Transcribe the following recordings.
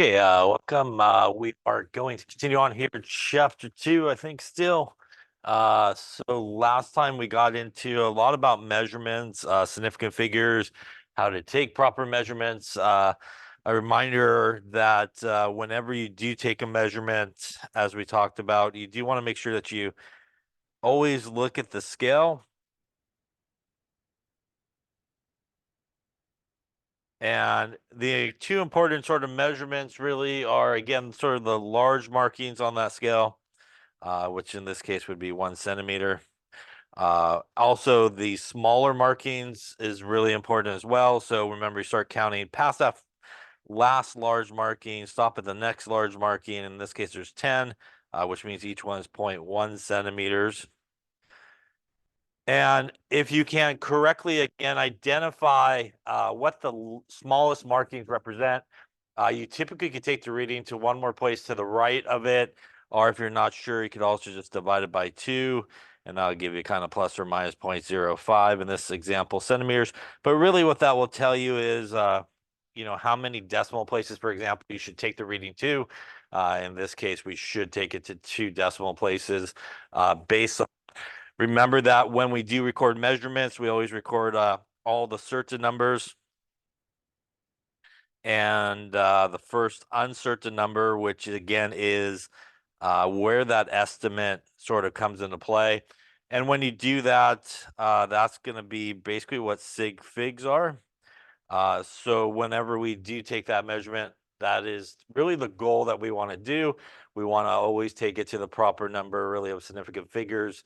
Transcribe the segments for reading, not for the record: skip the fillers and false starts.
Okay, welcome. We are going to continue on here in chapter 2, I think still. So last time we got into a lot about measurements, significant figures, how to take proper measurements. A reminder that whenever you do take a measurement, as we talked about, you do want to make sure that you always look at the scale. And the two important sort of measurements really are, again, sort of the large markings on that scale, which in this case would be 1 centimeter. Also, the smaller markings is really important as well. So remember, you start counting past that last large marking, stop at the next large marking. In this case, there's 10, which means each one is 0.1 centimeters. And if you can correctly, again, identify what the smallest markings represent, you typically could take the reading to one more place to the right of it. Or if you're not sure, you could also just divide it by 2, and that'll give you kind of plus or minus 0.05 in this example centimeters. But really what that will tell you is, how many decimal places, for example, you should take the reading to. In this case, we should take it to 2 decimal places based on. Remember that when we do record measurements, we always record all the certain numbers and the first uncertain number, which again is where that estimate sort of comes into play. And when you do that, that's going to be basically what sig figs are. So whenever we do take that measurement, that is really the goal that we want to do. We want to always take it to the proper number, really, of significant figures.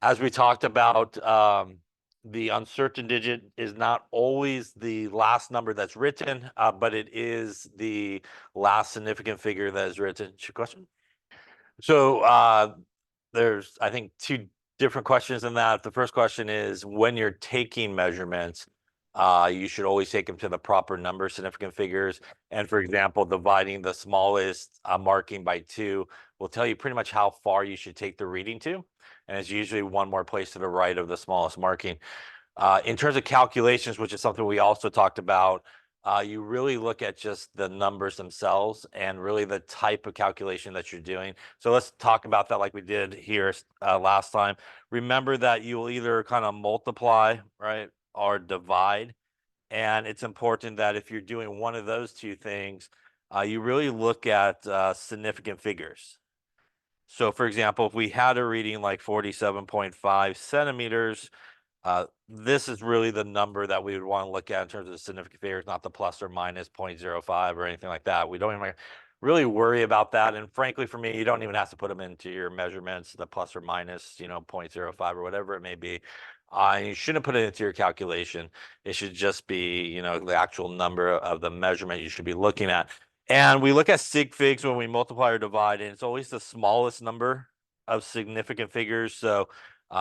As we talked about, the uncertain digit is not always the last number that's written, but it is the last significant figure that is written. Question? So there's, I think, two different questions in that. The first question is, when you're taking measurements, you should always take them to the proper number, significant figures. And for example, dividing the smallest marking by 2 will tell you pretty much how far you should take the reading to. And it's usually one more place to the right of the smallest marking. In terms of calculations, which is something we also talked about, you really look at just the numbers themselves and really the type of calculation that you're doing. So let's talk about that like we did here last time. Remember that you will either kind of multiply, right, or divide. And it's important that if you're doing one of those two things, you really look at significant figures. So for example, if we had a reading like 47.5 centimeters, this is really the number that we would want to look at in terms of significant figures, not the plus or minus 0.05 or anything like that. We don't even really worry about that. And frankly, for me, you don't even have to put them into your measurements, the plus or minus, 0.05 or whatever it may be. You shouldn't put it into your calculation. It should just be, the actual number of the measurement you should be looking at. And we look at sig figs when we multiply or divide, and it's always the smallest number of significant figures. So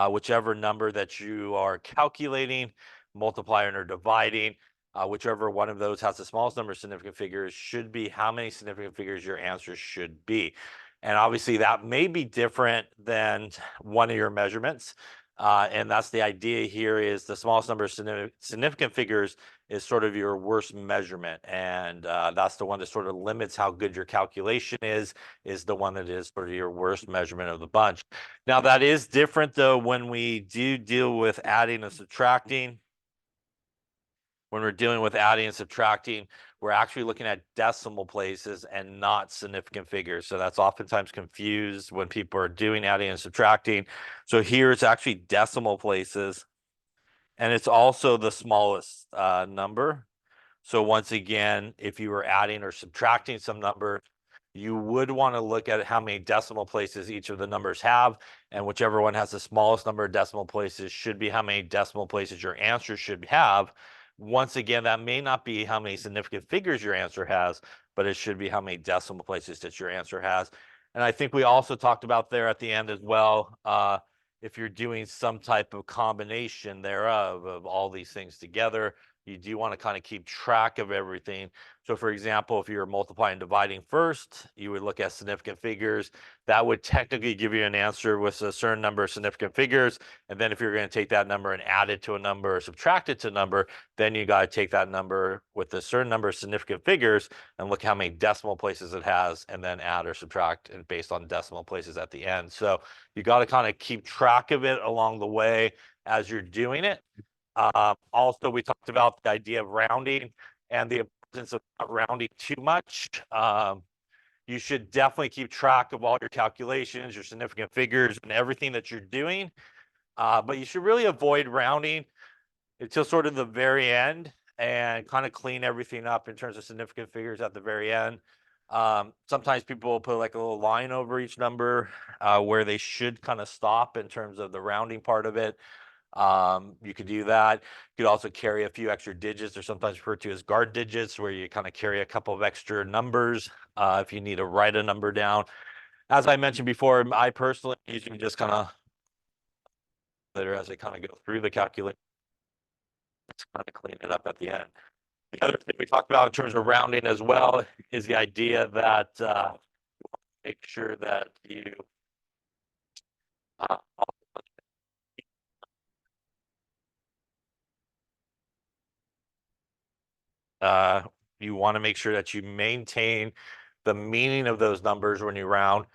whichever number that you are calculating, multiplying or dividing, whichever one of those has the smallest number of significant figures should be how many significant figures your answer should be. And obviously that may be different than one of your measurements. And that's the idea here is the smallest number of significant figures is sort of your worst measurement. And that's the one that sort of limits how good your calculation is the one that is sort of your worst measurement of the bunch. Now that is different though when we do deal with adding and subtracting. When we're dealing with adding and subtracting, we're actually looking at decimal places and not significant figures. So that's oftentimes confused when people are doing adding and subtracting. So here it's actually decimal places, and it's also the smallest number. So once again, if you were adding or subtracting some number, you would want to look at how many decimal places each of the numbers have, and whichever one has the smallest number of decimal places should be how many decimal places your answer should have. Once again, that may not be how many significant figures your answer has, but it should be how many decimal places that your answer has. And I think we also talked about there at the end as well, if you're doing some type of combination thereof of all these things together, you do want to kind of keep track of everything So for example, if you're multiplying and dividing first, you would look at significant figures. That would technically give you an answer with a certain number of significant figures. And then if you're going to take that number and add it to a number or subtract it to a number, then you got to take that number with a certain number of significant figures and look how many decimal places it has, and then add or subtract it based on decimal places at the end. So you got to kind of keep track of it along the way as you're doing it. Also, we talked about the idea of rounding and the importance of not rounding too much. You should definitely keep track of all your calculations, your significant figures, and everything that you're doing. But you should really avoid rounding until sort of the very end and kind of clean everything up in terms of significant figures at the very end. Sometimes people will put like a little line over each number where they should kind of stop in terms of the rounding part of it. You could do that. You could also carry a few extra digits, or sometimes referred to as guard digits, where you kind of carry a couple of extra numbers if you need to write a number down. As I mentioned before, I personally usually just kind of as I kind of go through the calculation, kind of clean it up at the end. The other thing we talked about in terms of rounding as well is the idea that make sure that you uh, Uh, you want to make sure that you maintain the meaning of those numbers when you round.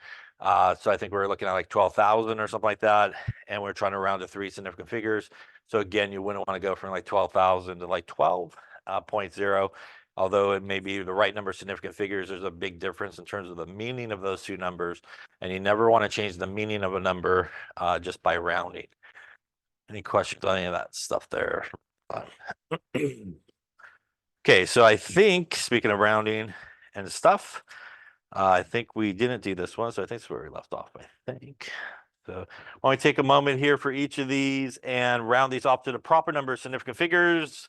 So I think we're looking at like 12,000 or something like that, and we're trying to round to 3 significant figures. So again, you wouldn't want to go from like 12,000 to like 12.0. Although it may be the right number of significant figures, there's a big difference in terms of the meaning of those two numbers, and you never want to change the meaning of a number just by rounding. Any questions on any of that stuff there? Okay, so I think, speaking of rounding and stuff, I think we didn't do this one, so I think that's where we left off, I think. So why don't we take a moment here for each of these and round these off to the proper number of significant figures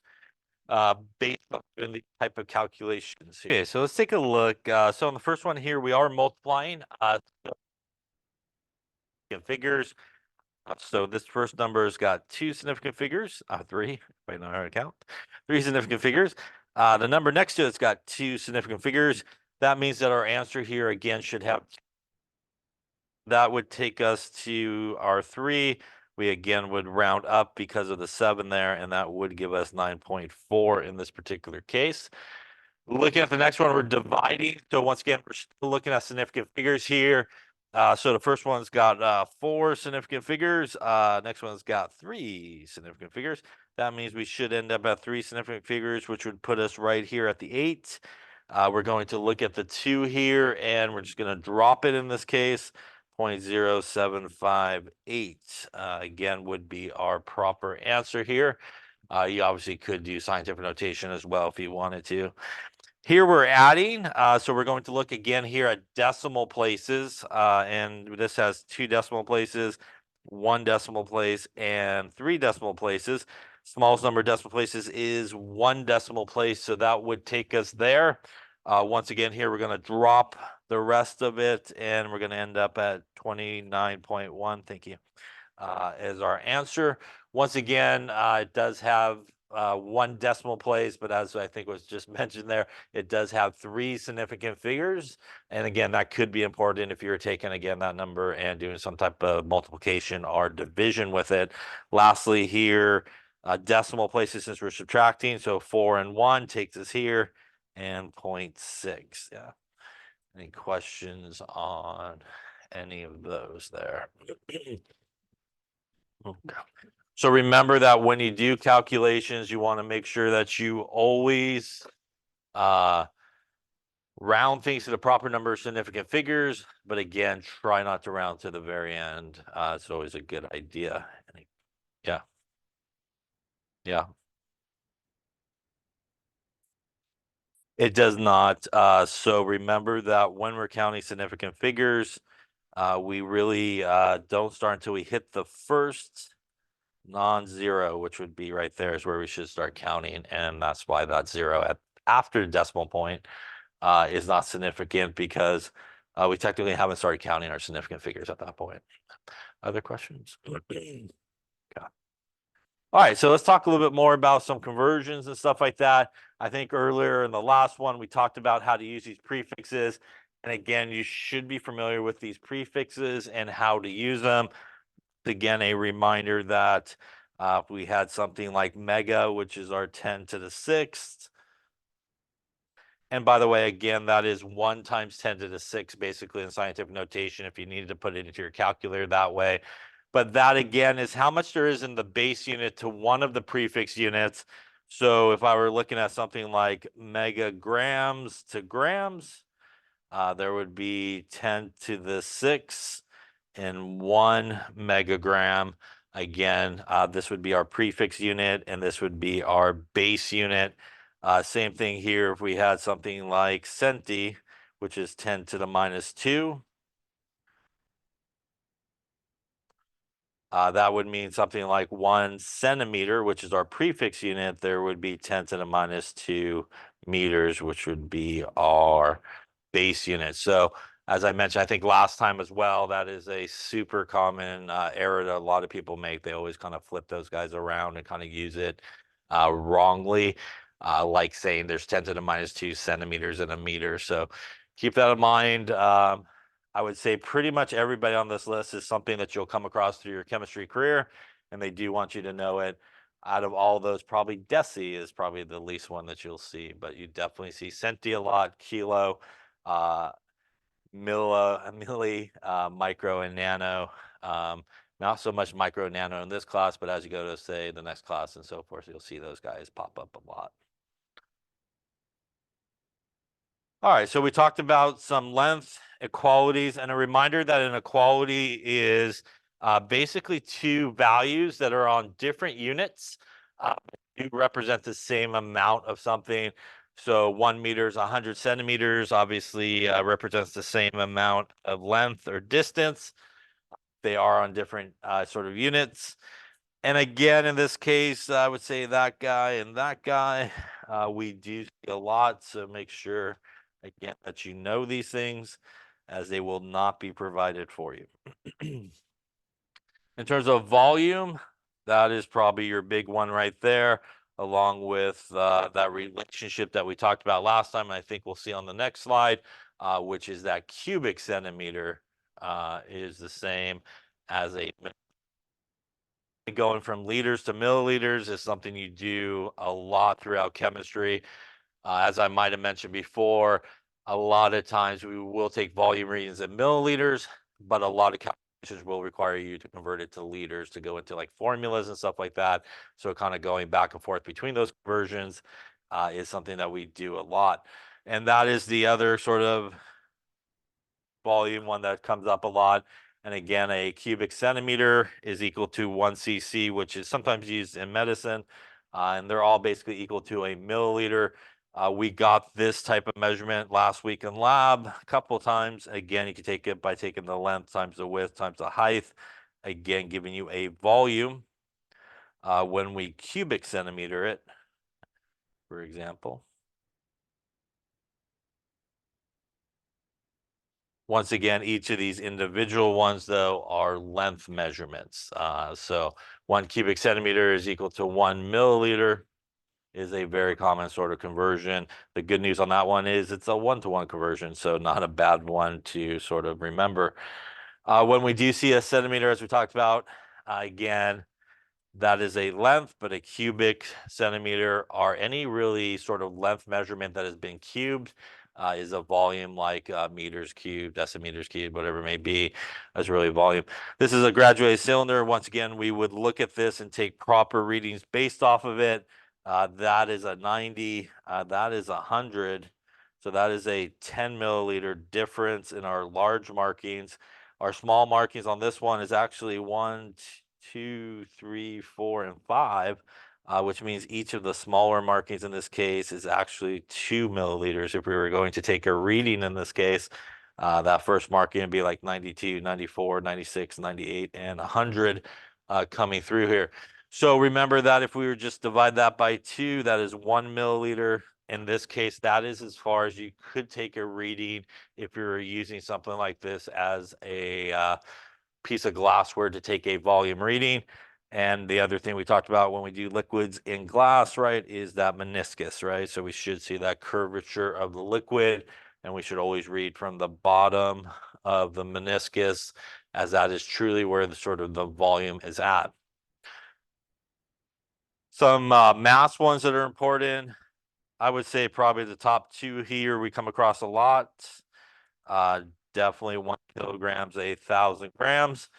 based on the type of calculations here. Okay, so let's take a look. So on the first one here, we are multiplying figures. So this first number has got 2 significant figures, 3, if I know how to count, 3 significant figures. The number next to it's got 2 significant figures. That means that our answer here again should have, that would take us to our 3. We again would round up because of the 7 there, and that would give us 9.4 in this particular case. Looking at the next one, we're dividing. So once again, we're still looking at significant figures here. So the first one's got 4 significant figures. Next one's got 3 significant figures. That means we should end up at 3 significant figures, which would put us right here at the 8. We're going to look at the 2 here, and we're just going to drop it in this case. 0.0758 again would be our proper answer here. You obviously could do scientific notation as well if you wanted to. Here we're adding, so we're going to look again here at decimal places, and this has 2 decimal places, 1 decimal place, and 3 decimal places. Smallest number of decimal places is 1 decimal place, so that would take us there. Once again, here we're going to drop the rest of it, and we're going to end up at 29.1. Thank you. As our answer. Once again, it does have 1 decimal place, but as I think was just mentioned there, it does have 3 significant figures. And again, that could be important if you're taking again that number and doing some type of multiplication or division with it. Lastly here, decimal places since we're subtracting. So 4 and 1 takes us here, and 0.6. Yeah. Any questions on any of those there? Okay. So remember that when you do calculations, you want to make sure that you always round things to the proper number of significant figures, but again, try not to round to the very end. It's always a good idea. Yeah. Yeah. It does not. So remember that when we're counting significant figures, we really don't start until we hit the first non-zero, which would be right there is where we should start counting, and that's why that 0 after the decimal point is not significant, because we technically haven't started counting our significant figures at that point. Other questions? Okay. All right, so let's talk a little bit more about some conversions and stuff like that. I think earlier in the last one, we talked about how to use these prefixes. And again, you should be familiar with these prefixes and how to use them. Again, a reminder that if we had something like mega, which is our 10 to the sixth. And by the way, again, that is 1 times 10 to the 6, basically in scientific notation, if you needed to put it into your calculator that way. But that, again, is how much there is in the base unit to one of the prefix units. So if I were looking at something like megagrams to grams, there would be 10 to the 6 in 1 megagram. Again, this would be our prefix unit, and this would be our base unit. Same thing here if we had something like centi, which is 10 to the minus 2. That would mean something like 1 centimeter, which is our prefix unit. There would be 10 to the minus 2 meters, which would be our base unit. So as I mentioned, I think last time as well, that is a super common error that a lot of people make. They always kind of flip those guys around and kind of use it wrongly, like saying there's 10 to the minus 2 centimeters in a meter. So keep that in mind. I would say pretty much everybody on this list is something that you'll come across through your chemistry career, and they do want you to know it. Out of all those, probably deci is probably the least one that you'll see, but you definitely see centi a lot, kilo, uh, milli, micro, and nano. Not so much micro and nano in this class, but as you go to, say, the next class and so forth, you'll see those guys pop up a lot. All right, so we talked about some length equalities, and a reminder that an equality is basically two values that are on different units to represent the same amount of something. So 1 meter is 100 centimeters, obviously represents the same amount of length or distance. They are on different sort of units. And again, in this case, I would say that guy and that guy, we do see a lot. So make sure, again, that you know these things, as they will not be provided for you. In terms of volume, that is probably your big one right there, along with that relationship that we talked about last time. I think we'll see on the next slide, which is that cubic centimeter is the same as a going from liters to milliliters is something you do a lot throughout chemistry. As I might have mentioned before, a lot of times we will take volume readings in milliliters, but a lot of calculations will require you to convert it to liters to go into like formulas and stuff like that. So kind of going back and forth between those conversions is something that we do a lot. And that is the other sort of volume one that comes up a lot. And again, a cubic centimeter is equal to 1 cc, which is sometimes used in medicine. And they're all basically equal to a milliliter. We got this type of measurement last week in lab a couple of times. Again, you can take it by taking the length times the width times the height. Again, giving you a volume when we cubic centimeter it, for example. Once again, each of these individual ones, though, are length measurements. So 1 cubic centimeter is equal to 1 milliliter is a very common sort of conversion. The good news on that one is it's a 1-to-1 conversion, so not a bad one to sort of remember. When we do see a centimeter, as we talked about, again, that is a length, but a cubic centimeter or any really sort of length measurement that has been cubed is a volume, like meters cubed, decimeters cubed, whatever it may be, as really volume. This is a graduated cylinder. Once again, we would look at this and take proper readings based off of it. That is a 90, that is 100. So that is a 10 milliliter difference in our large markings. Our small markings on this one is actually 1, 2, 3, 4, and 5, which means each of the smaller markings in this case is actually 2 milliliters. If we were going to take a reading in this case, that first marking would be like 92, 94, 96, 98, and 100 coming through here. So remember that if we were just divide that by 2, that is 1 milliliter. In this case, that is as far as you could take a reading if you were using something like this as a piece of glassware to take a volume reading. And the other thing we talked about when we do liquids in glass, right, is that meniscus, right? So we should see that curvature of the liquid, and we should always read from the bottom of the meniscus, as that is truly where the sort of the volume is at. Some mass ones that are important, I would say probably the top two here we come across a lot. Uh, Definitely 1 kilogram is 1,000 grams,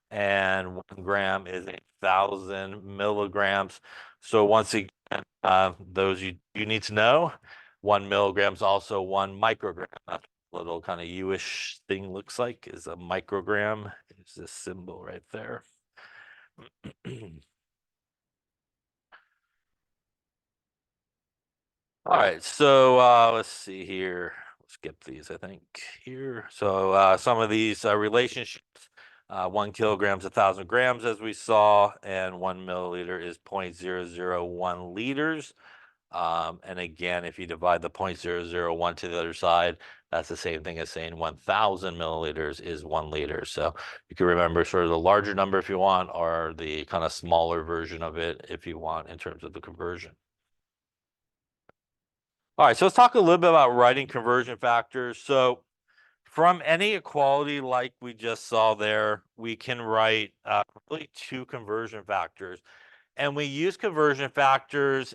and 1 gram is 1,000 milligrams. So once again, those you need to know. 1 milligram is also 1 microgram. That little kind of U-ish thing looks like is a microgram. It's this symbol right there. All right, so let's see here. Let's skip these, I think, here. So some of these relationships, 1 kilogram is 1,000 grams, as we saw, and 1 milliliter is 0.001 liters. And again, if you divide the 0.001 to the other side, that's the same thing as saying 1,000 milliliters is 1 liter. So you can remember sort of the larger number if you want, or the kind of smaller version of it if you want in terms of the conversion. All right, so let's talk a little bit about writing conversion factors. So from any equality like we just saw there, we can write really two conversion factors. And we use conversion factors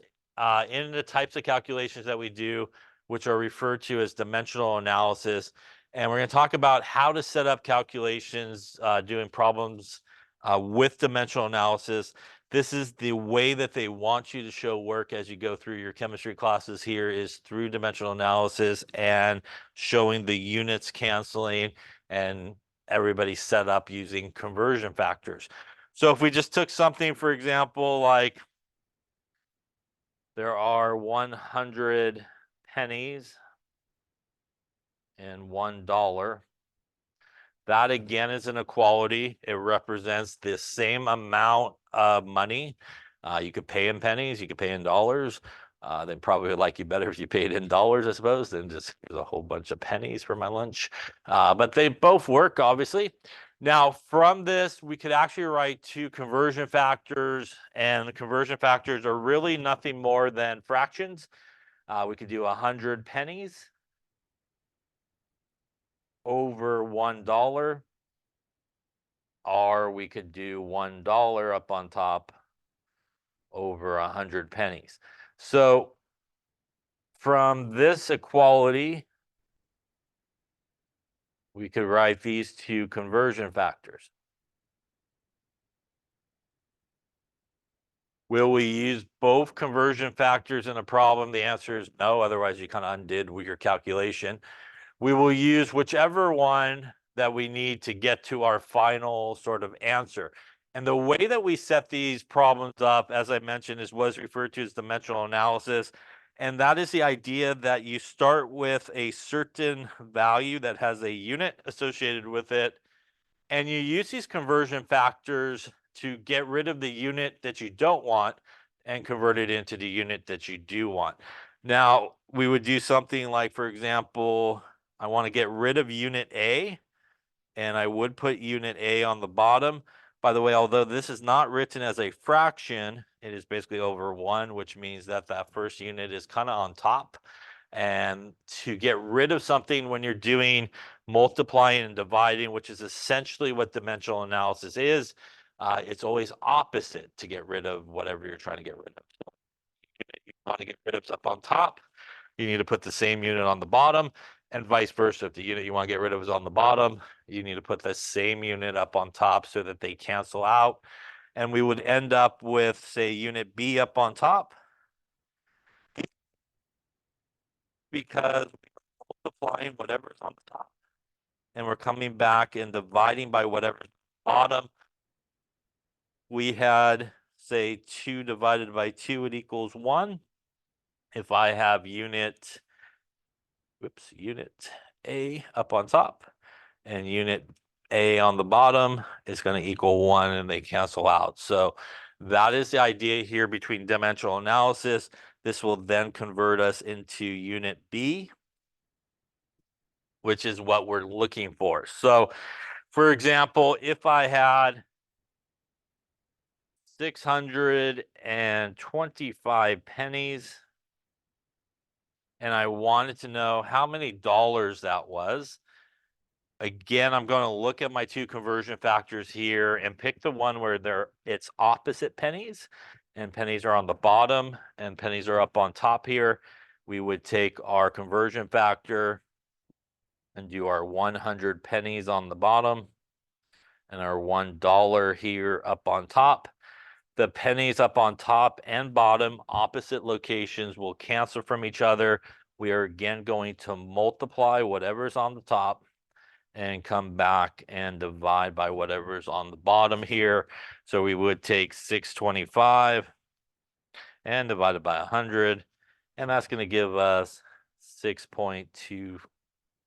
in the types of calculations that we do, which are referred to as dimensional analysis. And we're going to talk about how to set up calculations doing problems with dimensional analysis. This is the way that they want you to show work as you go through your chemistry classes here is through dimensional analysis and showing the units canceling and everybody set up using conversion factors. So if we just took something, for example, like there are 100 pennies and $1. That again is an equality. It represents the same amount of money. You could pay in pennies, you could pay in dollars. They'd probably like you better if you paid in dollars, I suppose, than just here's a whole bunch of pennies for my lunch. But they both work, obviously. Now, from this, we could actually write two conversion factors, and the conversion factors are really nothing more than fractions. We could do 100 pennies over $1. Or we could do $1 up on top over 100 pennies. So from this equality, we could write these two conversion factors. Will we use both conversion factors in a problem? The answer is no, otherwise you kind of undid with your calculation. We will use whichever one that we need to get to our final sort of answer. And the way that we set these problems up, as I mentioned, is what is referred to as dimensional analysis. And that is the idea that you start with a certain value that has a unit associated with it. And you use these conversion factors to get rid of the unit that you don't want and convert it into the unit that you do want. Now, we would do something like, for example, I want to get rid of unit A, and I would put unit A on the bottom. By the way, although this is not written as a fraction, it is basically over 1, which means that that first unit is kind of on top. And to get rid of something when you're doing multiplying and dividing, which is essentially what dimensional analysis is, it's always opposite to get rid of whatever you're trying to get rid of. You want to get rid of stuff on top, you need to put the same unit on the bottom, and vice versa. If the unit you want to get rid of is on the bottom, you need to put the same unit up on top so that they cancel out. And we would end up with, say, unit B up on top, because we're multiplying whatever's on the top. And we're coming back and dividing by whatever's on the bottom. We had, say, 2 divided by 2, it equals 1. If I have unit A up on top and unit A on the bottom, is going to equal 1, and they cancel out. So that is the idea here between dimensional analysis. This will then convert us into unit B, which is what we're looking for. So, for example, if I had 625 pennies. And I wanted to know how many dollars that was. Again, I'm going to look at my two conversion factors here and pick the one where it's opposite pennies, and pennies are on the bottom and pennies are up on top here. We would take our conversion factor and do our 100 pennies on the bottom and our $1 here up on top. The pennies up on top and bottom, opposite locations, will cancel from each other. We are again going to multiply whatever's on the top and come back and divide by whatever's on the bottom here. So we would take 625 and divide it by 100, and that's going to give us 6.2, if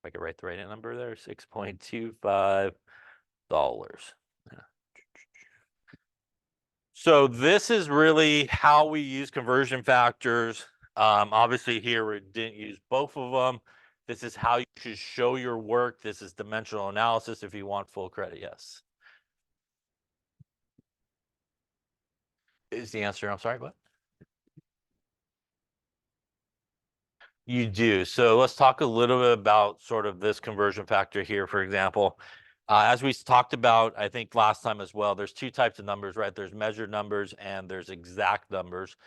I could write the right number there, $6.25. So this is really how we use conversion factors. Obviously here we didn't use both of them. This is how you should show your work. This is dimensional analysis if you want full credit, yes. Is the answer, I'm sorry, what? You do. So let's talk a little bit about sort of this conversion factor here, for example. As we talked about, I think last time as well, there's two types of numbers, right? There's measured numbers and there's exact numbers.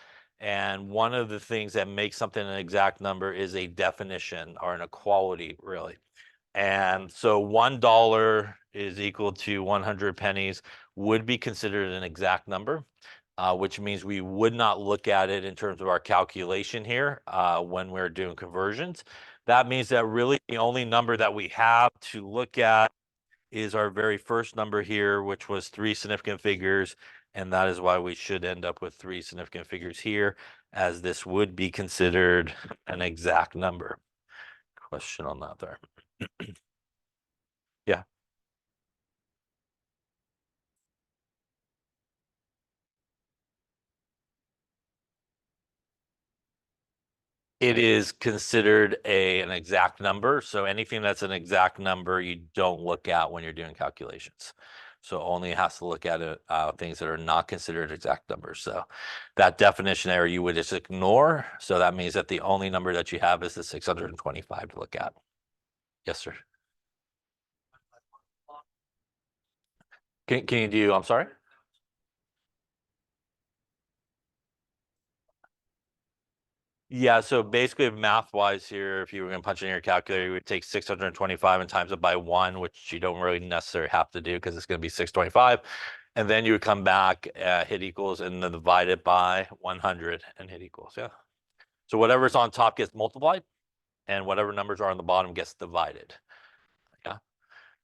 And one of the things that makes something an exact number is a definition or an equality, really. And so $1 is equal to 100 pennies would be considered an exact number. Which means we would not look at it in terms of our calculation here when we're doing conversions. That means that really the only number that we have to look at is our very first number here, which was 3 significant figures. And that is why we should end up with 3 significant figures here, as this would be considered an exact number. Question on that there. Yeah. It is considered an exact number. So anything that's an exact number, you don't look at when you're doing calculations. So only has to look at it, things that are not considered exact numbers. So that definition there you would just ignore. So that means that the only number that you have is the 625 to look at. Yes, sir. Can you do, I'm sorry? Yeah, so basically math-wise here, if you were going to punch in your calculator, you would take 625 and times it by 1, which you don't really necessarily have to do because it's going to be 625. And then you would come back, hit equals, and then divide it by 100 and hit equals, yeah. So whatever's on top gets multiplied, and whatever numbers are on the bottom gets divided, yeah.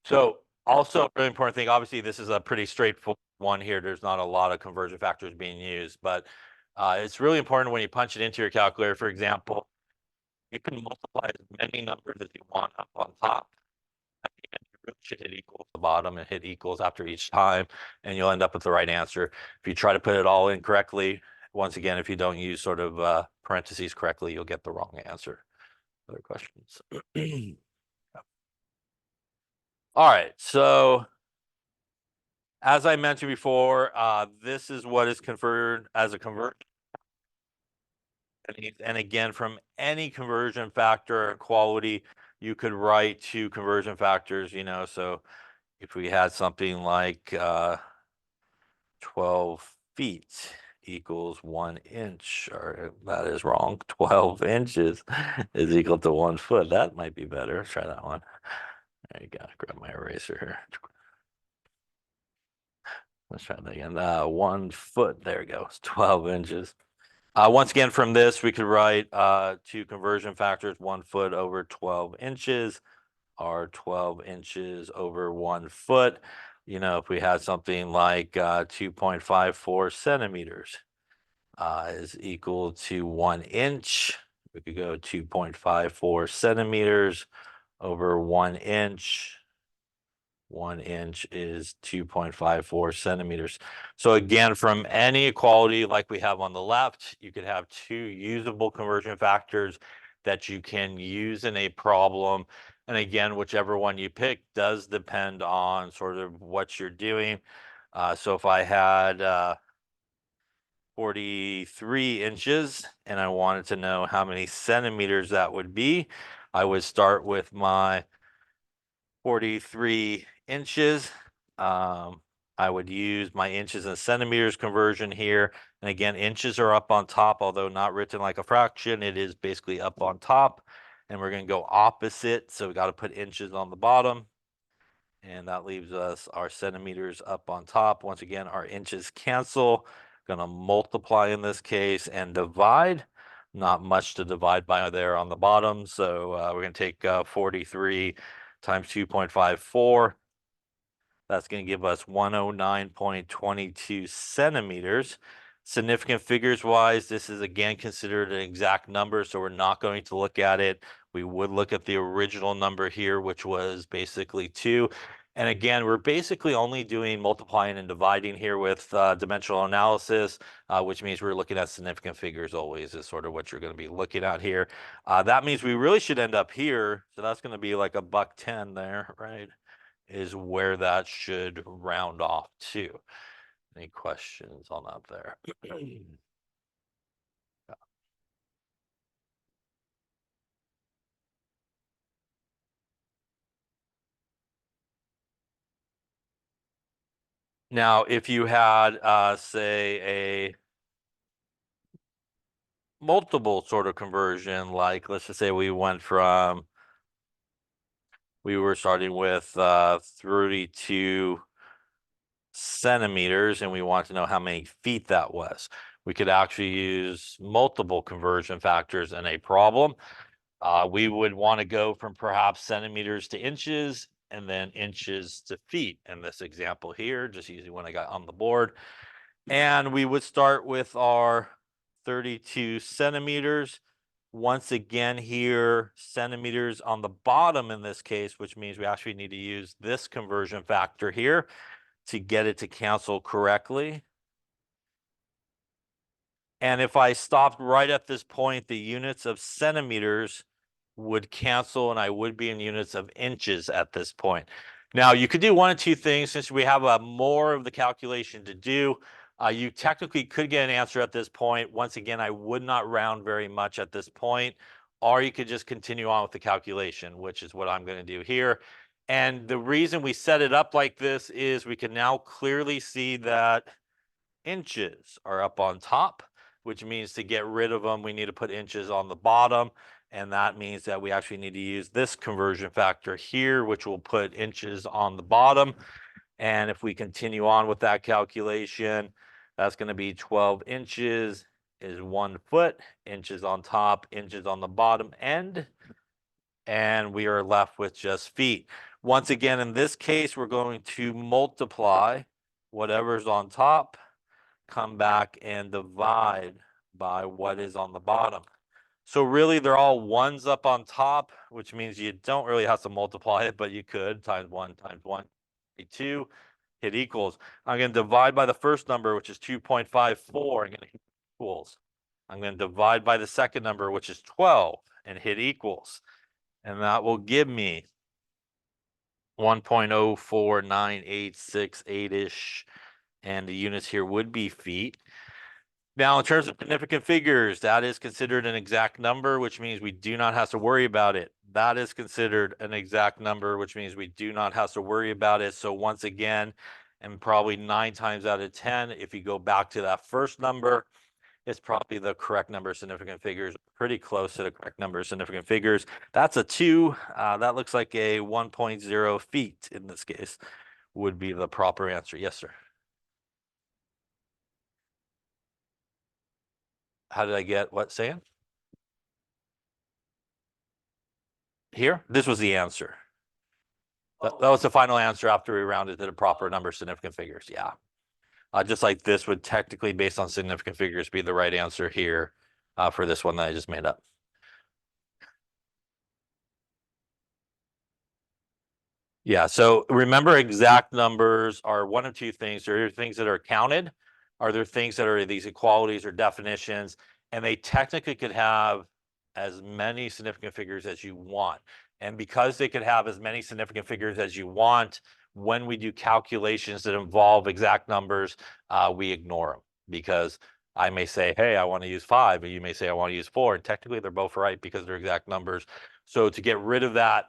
So also a really important thing, obviously this is a pretty straightforward one here. There's not a lot of conversion factors being used, but it's really important when you punch it into your calculator, for example, you can multiply as many numbers as you want up on top. At the end, you really should hit equals at the bottom and hit equals after each time, and you'll end up with the right answer. If you try to put it all in correctly, once again, if you don't use sort of parentheses correctly, you'll get the wrong answer. Other questions? All right, so as I mentioned before, this is what is converted as a convert. And again, from any conversion factor equality, you could write two conversion factors, you know, so if we had something like 12 feet equals 1 inch, or that is wrong, 12 inches is equal to 1 foot. That might be better. Let's try that one. There you go. Grab my eraser here. Let's try that again. 1 foot. There we go. It's 12 inches. Once again, from this, we could write two conversion factors, 1 foot over 12 inches, or 12 inches over 1 foot. You know, if we had something like 2.54 centimeters is equal to 1 inch, we could go 2.54 centimeters over 1 inch. 1 inch is 2.54 centimeters. So again, from any equality like we have on the left, you could have two usable conversion factors that you can use in a problem. And again, whichever one you pick does depend on sort of what you're doing. So if I had 43 inches, and I wanted to know how many centimeters that would be. I would start with my 43 inches. I would use my inches and centimeters conversion here. And again, inches are up on top, although not written like a fraction. It is basically up on top. And we're going to go opposite. So we got to put inches on the bottom. And that leaves us our centimeters up on top. Once again, our inches cancel. Going to multiply in this case and divide. Not much to divide by there on the bottom. So we're going to take 43 times 2.54. That's going to give us 109.22 centimeters. Significant figures wise, this is again considered an exact number, so we're not going to look at it. We would look at the original number here, which was basically 2. And again, we're basically only doing multiplying and dividing here with dimensional analysis, which means we're looking at significant figures always is sort of what you're going to be looking at here. That means we really should end up here. So that's going to be like $1.10 there, right? Is where that should round off to. Any questions on that there? Now, if you had, say, a multiple sort of conversion, like let's just say we went from, we were starting with 32 centimeters and we want to know how many feet that was. We could actually use multiple conversion factors in a problem. We would want to go from perhaps centimeters to inches and then inches to feet in this example here, just using what I got on the board. And we would start with our 32 centimeters. Once again here, centimeters on the bottom in this case, which means we actually need to use this conversion factor here to get it to cancel correctly. And if I stopped right at this point, the units of centimeters would cancel and I would be in units of inches at this point. Now you could do one of two things since we have more of the calculation to do. You technically could get an answer at this point. Once again, I would not round very much at this point, or you could just continue on with the calculation, which is what I'm going to do here. And the reason we set it up like this is we can now clearly see that inches are up on top, which means to get rid of them, we need to put inches on the bottom. And that means that we actually need to use this conversion factor here, which will put inches on the bottom. And if we continue on with that calculation, that's going to be 12 inches is 1 foot, inches on top, inches on the bottom end. And we are left with just feet. Once again, in this case, we're going to multiply whatever's on top, come back and divide by what is on the bottom. So really they're all ones up on top, which means you don't really have to multiply it, but you could times 1 times 1, 2, hit equals. I'm going to divide by the first number, which is 2.54. I'm going to hit equals. I'm going to divide by the second number, which is 12, and hit equals. And that will give me 1.04968-ish. And the units here would be feet. Now, in terms of significant figures, that is considered an exact number, which means we do not have to worry about it. That is considered an exact number, which means we do not have to worry about it. So once again, and probably 9 times out of 10, if you go back to that first number, it's probably the correct number of significant figures, pretty close to the correct number of significant figures. That's a 2. That looks like a 1.0 feet in this case would be the proper answer. Yes, sir. How did I get what, Sam? Here? This was the answer. That was the final answer after we rounded to the proper number of significant figures. Yeah. Just like this would technically, based on significant figures, be the right answer here for this one that I just made up. Yeah, so remember exact numbers are one of two things. There are things that are counted, are there things that are these equalities or definitions, and they technically could have as many significant figures as you want. And because they could have as many significant figures as you want, when we do calculations that involve exact numbers, we ignore them because I may say, hey, I want to use 5, and you may say, I want to use 4. And technically, they're both right because they're exact numbers. So to get rid of that,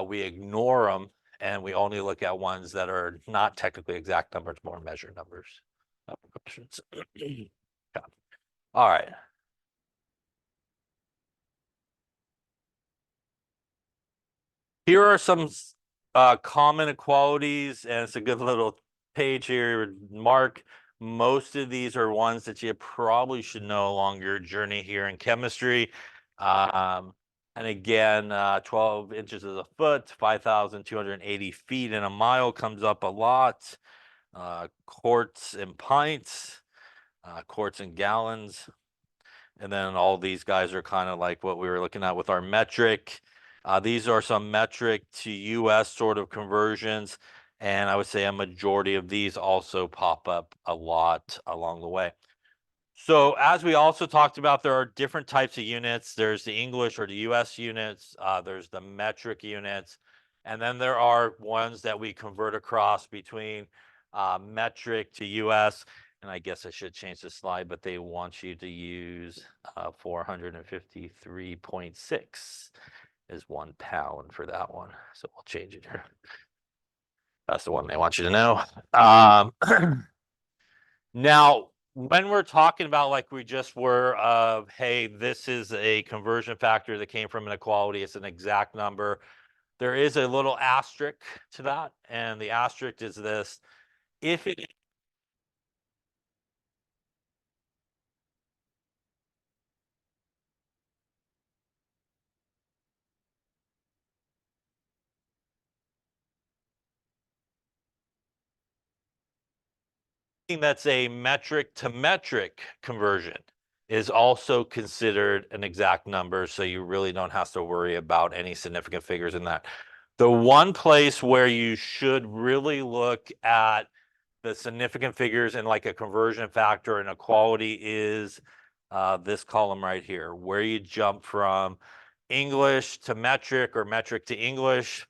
we ignore them and we only look at ones that are not technically exact numbers, more measured numbers. Questions? All right. Here are some common equalities, and it's a good little page here. Mark, most of these are ones that you probably should know along your journey here in chemistry. And again, 12 inches is a foot, 5,280 feet in a mile comes up a lot. Quarts and pints, quarts and gallons. And then all these guys are kind of like what we were looking at with our metric. These are some metric to US sort of conversions. And I would say a majority of these also pop up a lot along the way. So as we also talked about, there are different types of units. There's the English or the US units. There's the metric units. And then there are ones that we convert across between metric to US. And I guess I should change the slide, but they want you to use 453.6 is 1 pound for that one. So we'll change it here. That's the one they want you to know. Now, when we're talking about like we just were of, hey, this is a conversion factor that came from an equality, it's an exact number. There is a little asterisk to that, and the asterisk is this: if it that's a metric to metric conversion is also considered an exact number, so you really don't have to worry about any significant figures in that. The one place where you should really look at the significant figures in like a conversion factor and equality is this column right here, where you jump from English to metric or metric to English.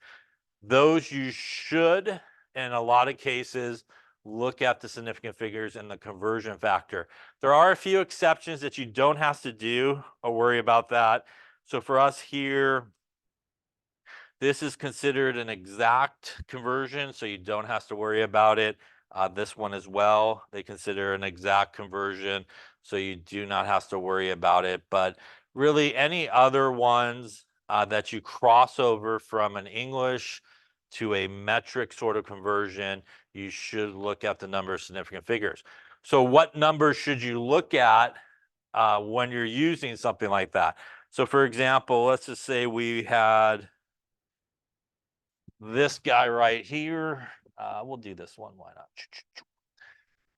Those you should, in a lot of cases, look at the significant figures and the conversion factor. There are a few exceptions that you don't have to do or worry about that. So for us here, this is considered an exact conversion, so you don't have to worry about it. This one as well, they consider an exact conversion, so you do not have to worry about it. But really, any other ones that you cross over from an English to a metric sort of conversion, you should look at the number of significant figures. So what numbers should you look at when you're using something like that? So for example, let's just say we had this guy right here. We'll do this one. Why not?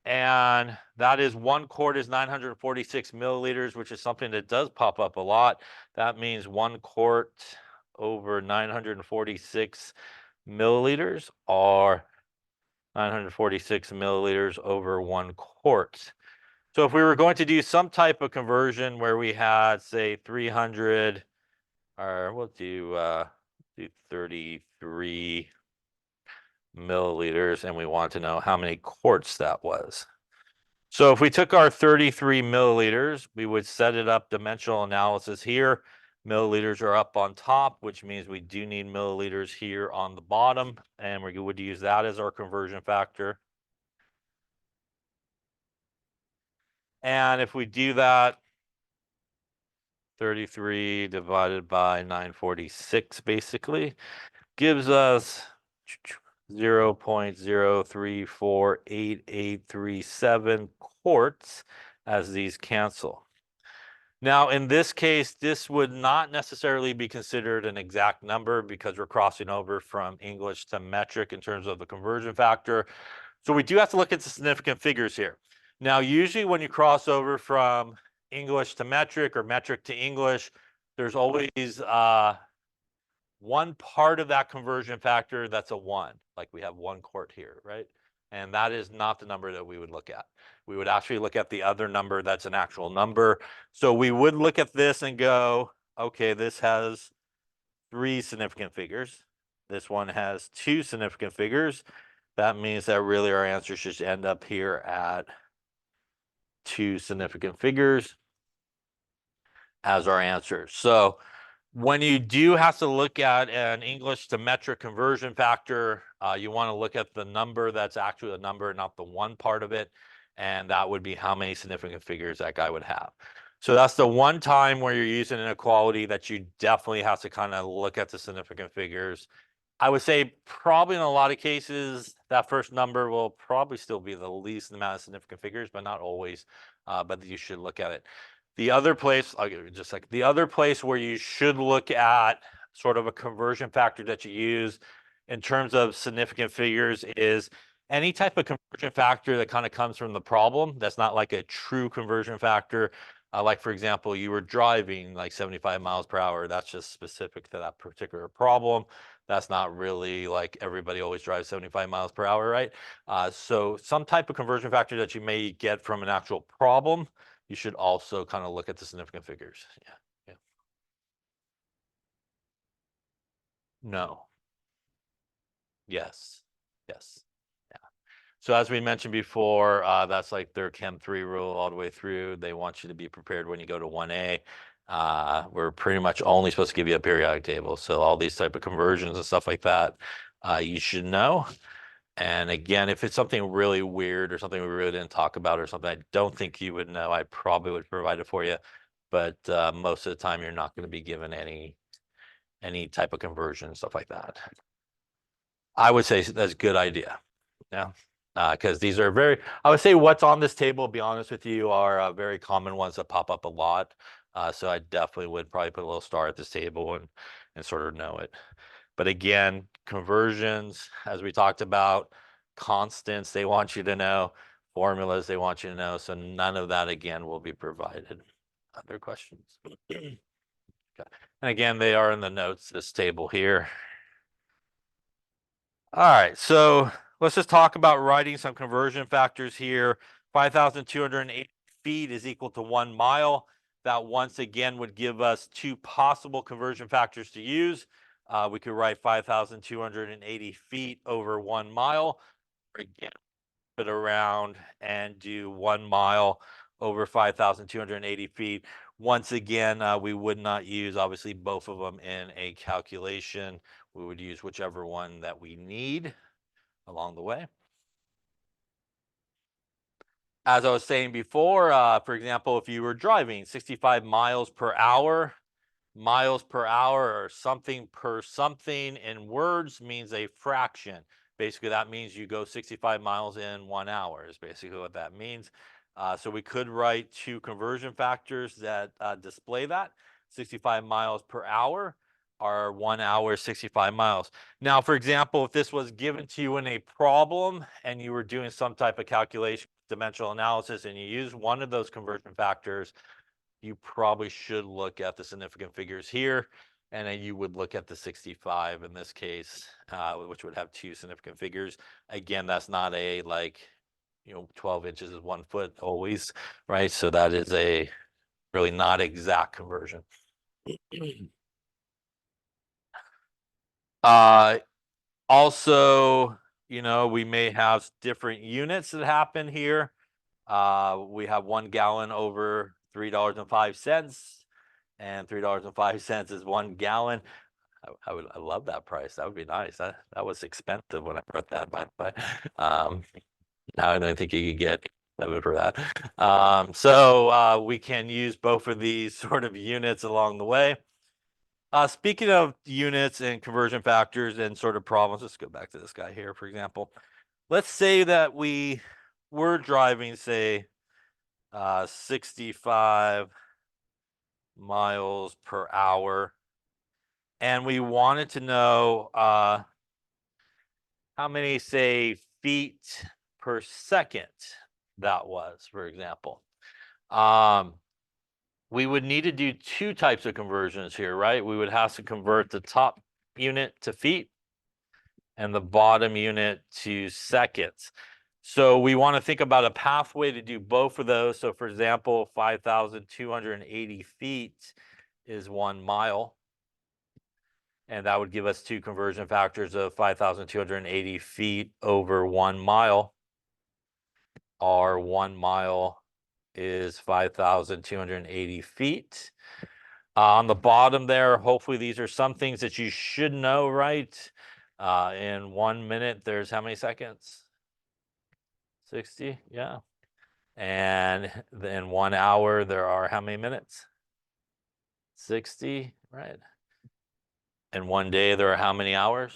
And that is 1 quart is 946 milliliters, which is something that does pop up a lot. That means 1 quart over 946 milliliters, or 946 milliliters over 1 quart. So if we were going to do some type of conversion where we had, say, 300, or we'll do 33 milliliters, and we want to know how many quarts that was. So if we took our 33 milliliters, we would set it up dimensional analysis here. Milliliters are up on top, which means we do need milliliters here on the bottom, and we would use that as our conversion factor. And if we do that, 33 divided by 946 basically gives us 0.0348837 quarts as these cancel. Now, in this case, this would not necessarily be considered an exact number because we're crossing over from English to metric in terms of the conversion factor. So we do have to look at the significant figures here. Now, usually when you cross over from English to metric or metric to English, there's always one part of that conversion factor that's a 1, like we have 1 quart here, right? And that is not the number that we would look at. We would actually look at the other number that's an actual number. So we would look at this and go, okay, this has 3 significant figures. This one has 2 significant figures. That means that really our answer should end up here at two significant figures as our answer. So when you do have to look at an English to metric conversion factor, you want to look at the number that's actually a number, not the one part of it. And that would be how many significant figures that guy would have. So that's the one time where you're using an equality that you definitely have to kind of look at the significant figures. I would say probably in a lot of cases, that first number will probably still be the least amount of significant figures, but not always. But you should look at it. The other place, I'll give you just like the other place where you should look at sort of a conversion factor that you use in terms of significant figures is any type of conversion factor that kind of comes from the problem. That's not like a true conversion factor. Like for example, you were driving like 75 miles per hour. That's just specific to that particular problem. That's not really like everybody always drives 75 miles per hour, right? So some type of conversion factor that you may get from an actual problem, you should also kind of look at the significant figures. Yeah. No. Yes. Yes. Yeah. So as we mentioned before, that's like their Chem 3 rule all the way through. They want you to be prepared when you go to 1A. We're pretty much only supposed to give you a periodic table. So all these type of conversions and stuff like that, you should know. And again, if it's something really weird or something we really didn't talk about or something I don't think you would know, I probably would provide it for you. But most of the time, you're not going to be given any type of conversion, stuff like that. I would say that's a good idea. Yeah. Because these are I would say what's on this table, to be honest with you, are very common ones that pop up a lot. So I definitely would probably put a little star at this table and sort of know it. But again, conversions, as we talked about, constants they want you to know, formulas they want you to know. So none of that again will be provided. Other questions? Okay. And again, they are in the notes, this table here. All right, so let's just talk about writing some conversion factors here. 5,280 feet is equal to 1 mile. That once again would give us two possible conversion factors to use. We could write 5,280 feet over 1 mile. Again, it around and do 1 mile over 5,280 feet. Once again, we would not use obviously both of them in a calculation. We would use whichever one that we need along the way. As I was saying before, for example, if you were driving 65 miles per hour, or something per something in words means a fraction. Basically, that means you go 65 miles in 1 hour is basically what that means. So we could write two conversion factors that display that. 65 miles per hour are 1 hour, 65 miles. Now, for example, if this was given to you in a problem and you were doing some type of calculation, dimensional analysis, and you use one of those conversion factors, you probably should look at the significant figures here, and then you would look at the 65 in this case, which would have two significant figures. Again, that's not a 12 inches is 1 foot always, right? So that is a really not exact conversion. Also, we may have different units that happen here. We have 1 gallon over $3.05, and $3.05 is 1 gallon. I love that price. That would be nice. That was expensive when I wrote that, but now I don't think you could get that for that. So we can use both of these sort of units along the way. Speaking of units and conversion factors and sort of problems, let's go back to this guy here, for example. Let's say that we were driving, say, 65 miles per hour, and we wanted to know how many, say, feet per second that was, for example. We would need to do two types of conversions here, right? We would have to convert the top unit to feet and the bottom unit to seconds. So we want to think about a pathway to do both of those. So for example, 5,280 feet is 1 mile. And that would give us two conversion factors of 5,280 feet over 1 mile, or 1 mile is 5,280 feet. On the bottom there, hopefully these are some things that you should know, right? In 1 minute, there's how many seconds? 60, yeah. And in 1 hour, there are how many minutes? 60, right? In 1 day, there are how many hours?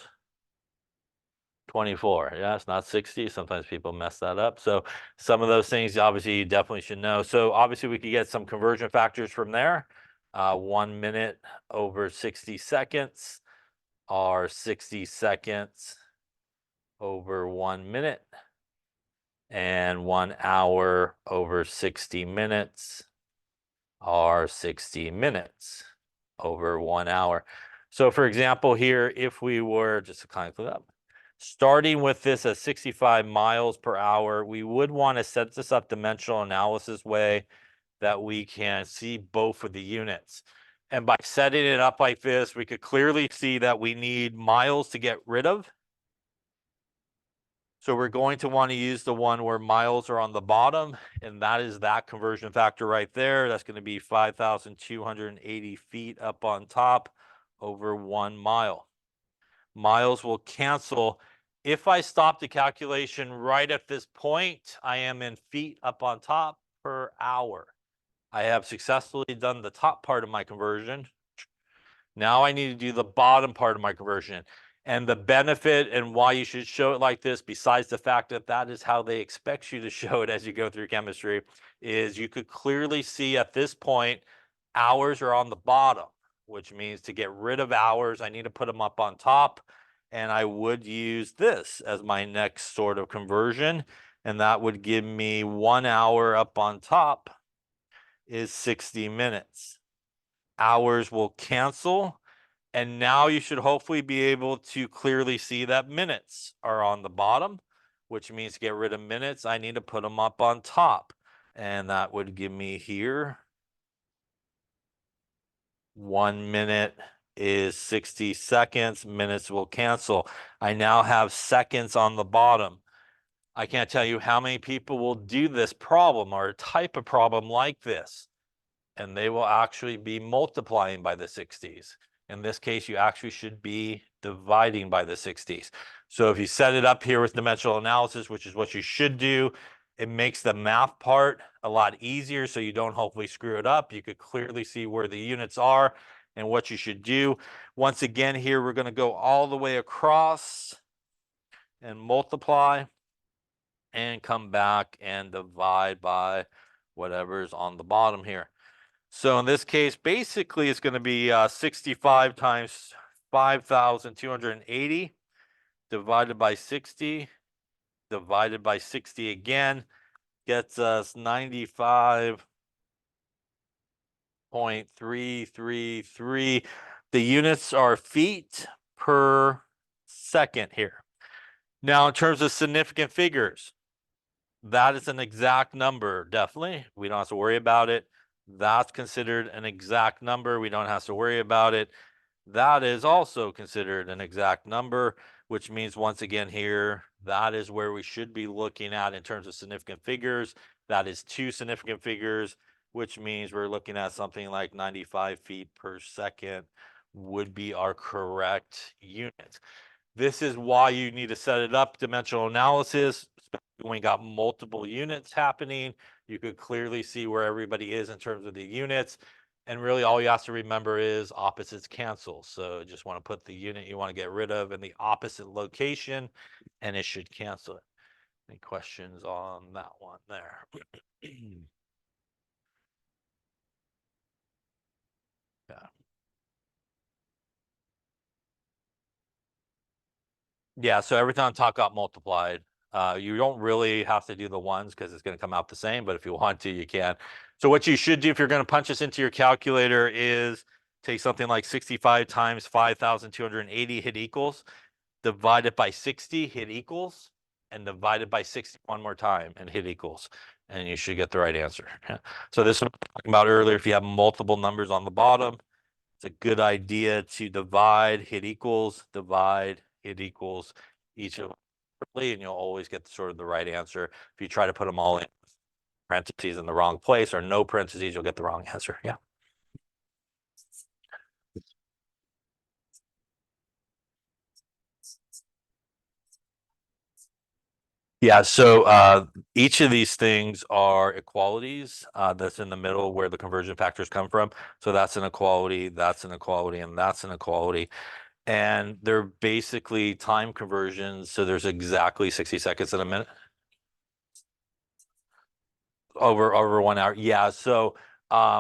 24. Yeah, it's not 60. Sometimes people mess that up. So some of those things, obviously, you definitely should know. So obviously, we could get some conversion factors from there. 1 minute over 60 seconds are 60 seconds over 1 minute, and 1 hour over 60 minutes are 60 minutes over 1 hour. So for example, here, if we were just to kind of clean up, starting with this at 65 miles per hour, we would want to set this up dimensional analysis way that we can see both of the units. And by setting it up like this, we could clearly see that we need miles to get rid of. So we're going to want to use the one where miles are on the bottom, and that is that conversion factor right there. That's going to be 5,280 feet up on top over 1 mile. Miles will cancel. If I stop the calculation right at this point, I am in feet up on top per hour. I have successfully done the top part of my conversion. Now I need to do the bottom part of my conversion. And the benefit and why you should show it like this, besides the fact that that is how they expect you to show it as you go through chemistry, is you could clearly see at this point, hours are on the bottom, which means to get rid of hours, I need to put them up on top. And I would use this as my next sort of conversion. And that would give me 1 hour up on top is 60 minutes. Hours will cancel. And now you should hopefully be able to clearly see that minutes are on the bottom, which means to get rid of minutes, I need to put them up on top. And that would give me here 1 minute is 60 seconds. Minutes will cancel. I now have seconds on the bottom. I can't tell you how many people will do this problem or a type of problem like this, and they will actually be multiplying by the 60s. In this case, you actually should be dividing by the 60s. So if you set it up here with dimensional analysis, which is what you should do, it makes the math part a lot easier so you don't hopefully screw it up. You could clearly see where the units are and what you should do. Once again, here we're going to go all the way across and multiply and come back and divide by whatever's on the bottom here. So in this case, basically it's going to be 65 times 5,280 divided by 60, divided by 60 again, gets us 95.333. The units are feet per second here. Now, in terms of significant figures, that is an exact number, definitely. We don't have to worry about it. That's considered an exact number. We don't have to worry about it. That is also considered an exact number, which means once again here, that is where we should be looking at in terms of significant figures. That is 2 significant figures, which means we're looking at something like 95 feet per second would be our correct unit. This is why you need to set it up dimensional analysis. When you got multiple units happening, you could clearly see where everybody is in terms of the units. And really all you have to remember is opposites cancel. So just want to put the unit you want to get rid of in the opposite location, and it should cancel it. Any questions on that one there? Yeah. Yeah, so every time top got multiplied, you don't really have to do the ones because it's going to come out the same, but if you want to, you can. So what you should do if you're going to punch this into your calculator is take something like 65 times 5,280, hit equals, divide it by 60, hit equals, and divide it by 60 one more time and hit equals, and you should get the right answer. So this one I was talking about earlier, if you have multiple numbers on the bottom, it's a good idea to divide, hit equals, divide, hit equals each of them, and you'll always get sort of the right answer if you try to put them all in parentheses in the wrong place or no parentheses, you'll get the wrong answer. Yeah. Yeah, so each of these things are equalities that's in the middle where the conversion factors come from. So that's an equality, that's an equality, and that's an equality. And they're basically time conversions. So there's exactly 60 seconds in a minute. Over 1 hour. Yeah. So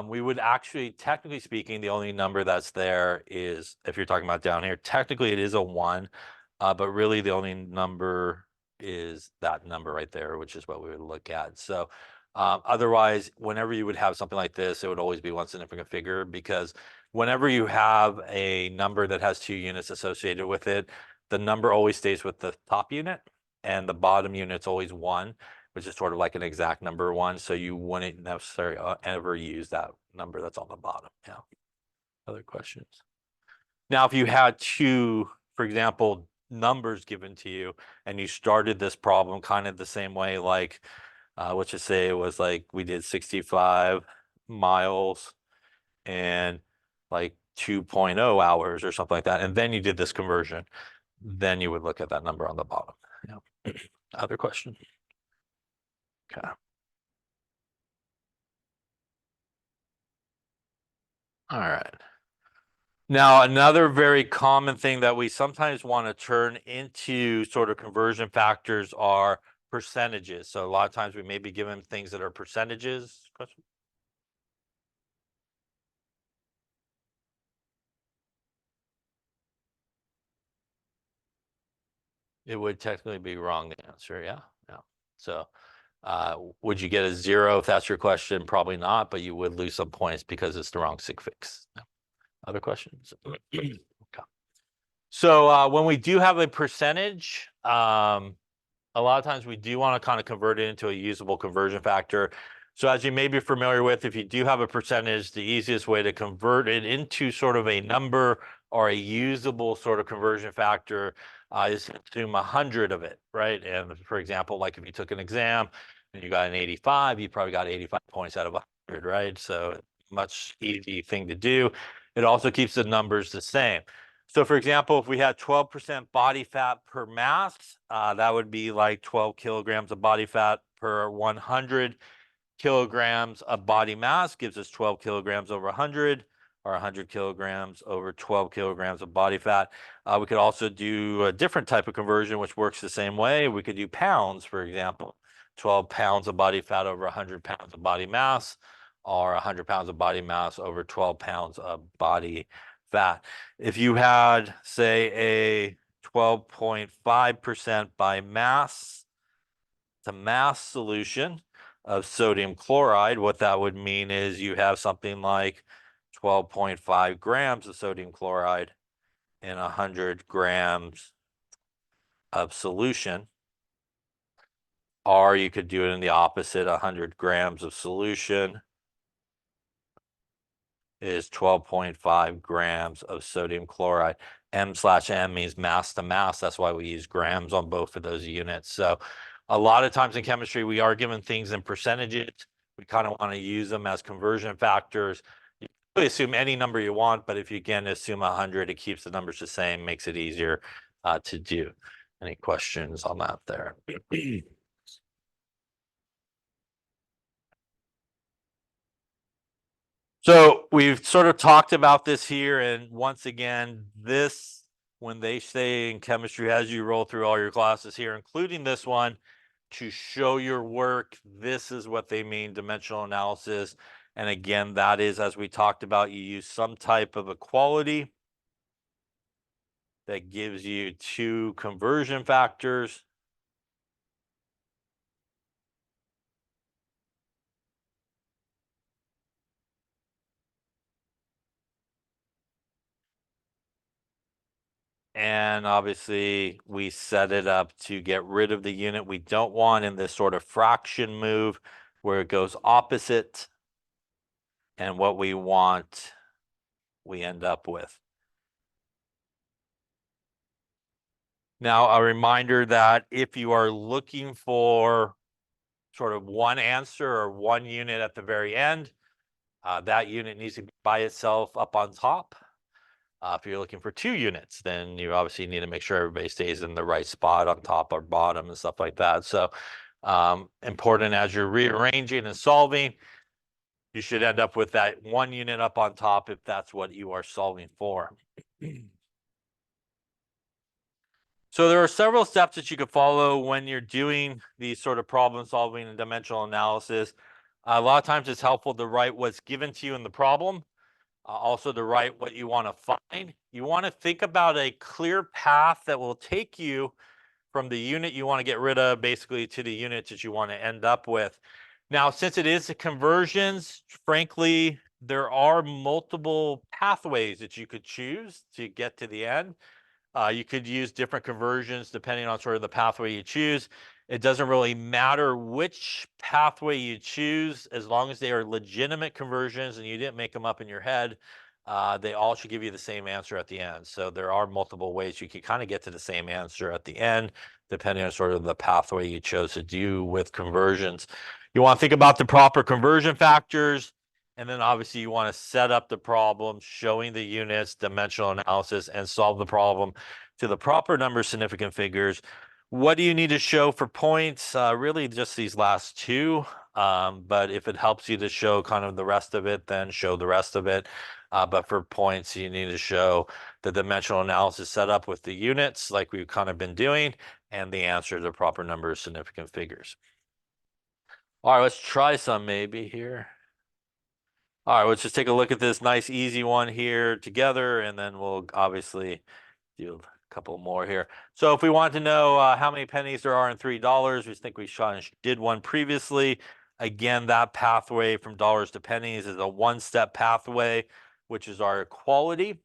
we would actually, technically speaking, the only number that's there is, if you're talking about down here, technically it is a 1, but really the only number is that number right there, which is what we would look at. So otherwise, whenever you would have something like this, it would always be one significant figure, because whenever you have a number that has 2 units associated with it, the number always stays with the top unit and the bottom unit's always 1, which is sort of like an exact number 1. So you wouldn't necessarily ever use that number that's on the bottom. Yeah. Other questions? Now, if you had 2, for example, numbers given to you and you started this problem kind of the same way, like let's just say it was like we did 65 miles and like 2.0 hours or something like that, and then you did this conversion, then you would look at that number on the bottom. Yeah. Other question? Okay. All right. Now, another very common thing that we sometimes want to turn into sort of conversion factors are percentages. So a lot of times we may be given things that are percentages. Question? It would technically be wrong, the answer. Yeah. Yeah. So would you get a 0 if that's your question? Probably not, but you would lose some points because it's the wrong sig fix. No. Other questions? Okay. So when we do have a percentage, a lot of times we do want to kind of convert it into a usable conversion factor. So as you may be familiar with, if you do have a percentage, the easiest way to convert it into sort of a number or a usable sort of conversion factor is to assume 100 of it, right? And for example, like if you took an exam and you got an 85, you probably got 85 points out of 100, right? So much easy thing to do. It also keeps the numbers the same. So for example, if we had 12% body fat per mass, that would be like 12 kilograms of body fat per 100 kilograms of body mass, gives us 12 kilograms over 100, or 100 kilograms over 12 kilograms of body fat. We could also do a different type of conversion, which works the same way. We could do pounds, for example, 12 pounds of body fat over 100 pounds of body mass, or 100 pounds of body mass over 12 pounds of body fat. If you had, say, a 12.5% by mass to mass solution of sodium chloride, what that would mean is you have something like 12.5 grams of sodium chloride in 100 grams of solution. Or you could do it in the opposite, 100 grams of solution is 12.5 grams of sodium chloride. M/M means mass to mass. That's why we use grams on both of those units. So a lot of times in chemistry, we are given things in percentages. We kind of want to use them as conversion factors. You can really assume any number you want, but if you again assume 100, it keeps the numbers the same, makes it easier to do. Any questions on that there? So we've sort of talked about this here, and once again, this, when they say in chemistry, as you roll through all your classes here, including this one, to show your work, this is what they mean, dimensional analysis. And again, that is, as we talked about, you use some type of equality that gives you 2 conversion factors. And obviously we set it up to get rid of the unit we don't want in this sort of fraction move where it goes opposite, and what we want we end up with. Now, a reminder that if you are looking for sort of one answer or one unit at the very end, that unit needs to be by itself up on top. If you're looking for two units, then you obviously need to make sure everybody stays in the right spot on top or bottom and stuff like that. So important as you're rearranging and solving, you should end up with that one unit up on top if that's what you are solving for. So there are several steps that you could follow when you're doing these sort of problem solving and dimensional analysis. A lot of times it's helpful to write what's given to you in the problem. Also to write what you want to find. You want to think about a clear path that will take you from the unit you want to get rid of basically to the unit that you want to end up with. Now, since it is a conversions, frankly, there are multiple pathways that you could choose to get to the end. You could use different conversions depending on sort of the pathway you choose. It doesn't really matter which pathway you choose, as long as they are legitimate conversions and you didn't make them up in your head. They all should give you the same answer at the end. So there are multiple ways you can kind of get to the same answer at the end, depending on sort of the pathway you chose to do with conversions. You want to think about the proper conversion factors. And then obviously you want to set up the problem, showing the units, dimensional analysis, and solve the problem to the proper number of significant figures. What do you need to show for points? Really just these last two. But if it helps you to show kind of the rest of it, then show the rest of it. But for points, you need to show the dimensional analysis set up with the units like we've kind of been doing, and the answer to the proper number of significant figures. All right, let's try some maybe here. All right, let's just take a look at this nice easy one here together, and then we'll obviously do a couple more here. So if we want to know how many pennies there are in $3, we think we did one previously. Again, that pathway from dollars to pennies is a one-step pathway, which is our equality.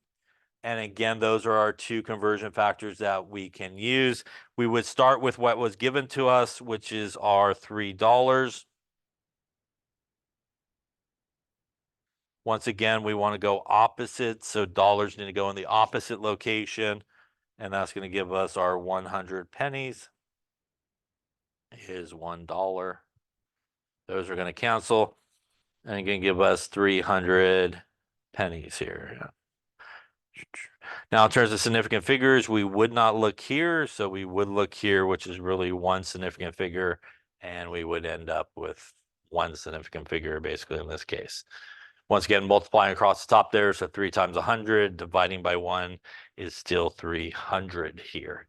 And again, those are our two conversion factors that we can use. We would start with what was given to us, which is our $3. Once again, we want to go opposite, so dollars need to go in the opposite location, and that's going to give us our 100 pennies is $1. Those are going to cancel, and going to give us 300 pennies here. Now, in terms of significant figures, we would not look here, so we would look here, which is really one significant figure, and we would end up with one significant figure, basically, in this case. Once again, multiplying across the top there, so 3 times 100, dividing by 1 is still 300 here.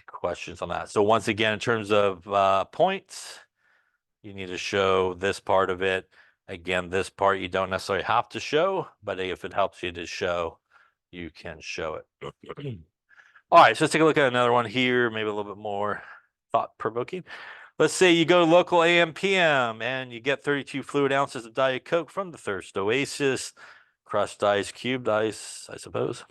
Questions on that? So once again, in terms of points, you need to show this part of it. Again, this part you don't necessarily have to show, but if it helps you to show, you can show it. All right, so let's take a look at another one here, maybe a little bit more thought-provoking. Let's say you go to local AM PM and you get 32 fluid ounces of Diet Coke from the Thirst Oasis, crushed ice, cubed ice, I suppose.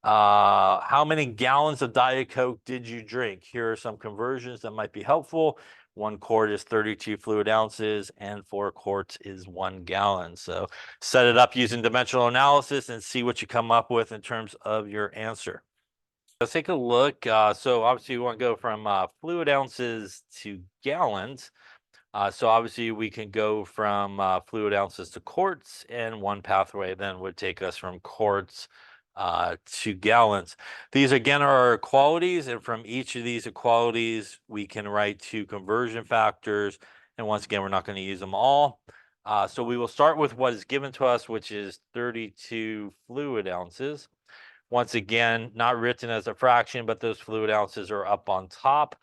How many gallons of Diet Coke did you drink? Here are some conversions that might be helpful. 1 quart is 32 fluid ounces and 4 quarts is 1 gallon. So set it up using dimensional analysis and see what you come up with in terms of your answer. Let's take a look. So obviously we want to go from fluid ounces to gallons. So obviously we can go from fluid ounces to quarts, and one pathway then would take us from quarts to gallons. These again are our equalities, and from each of these equalities we can write two conversion factors. And once again, we're not going to use them all. So we will start with what is given to us, which is 32 fluid ounces. Once again, not written as a fraction, but those fluid ounces are up on top,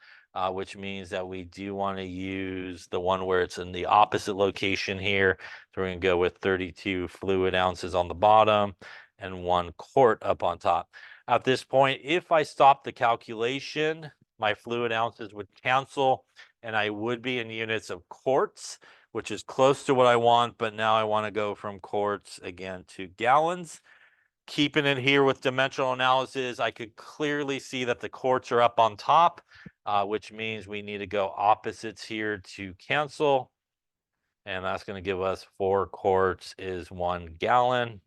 which means that we do want to use the one where it's in the opposite location here. So we're going to go with 32 fluid ounces on the bottom and 1 quart up on top. At this point, if I stop the calculation, my fluid ounces would cancel, and I would be in units of quarts, which is close to what I want, but now I want to go from quarts again to gallons. Keeping it here with dimensional analysis, I could clearly see that the quarts are up on top, which means we need to go opposites here to cancel. And that's going to give us 4 quarts is 1 gallon.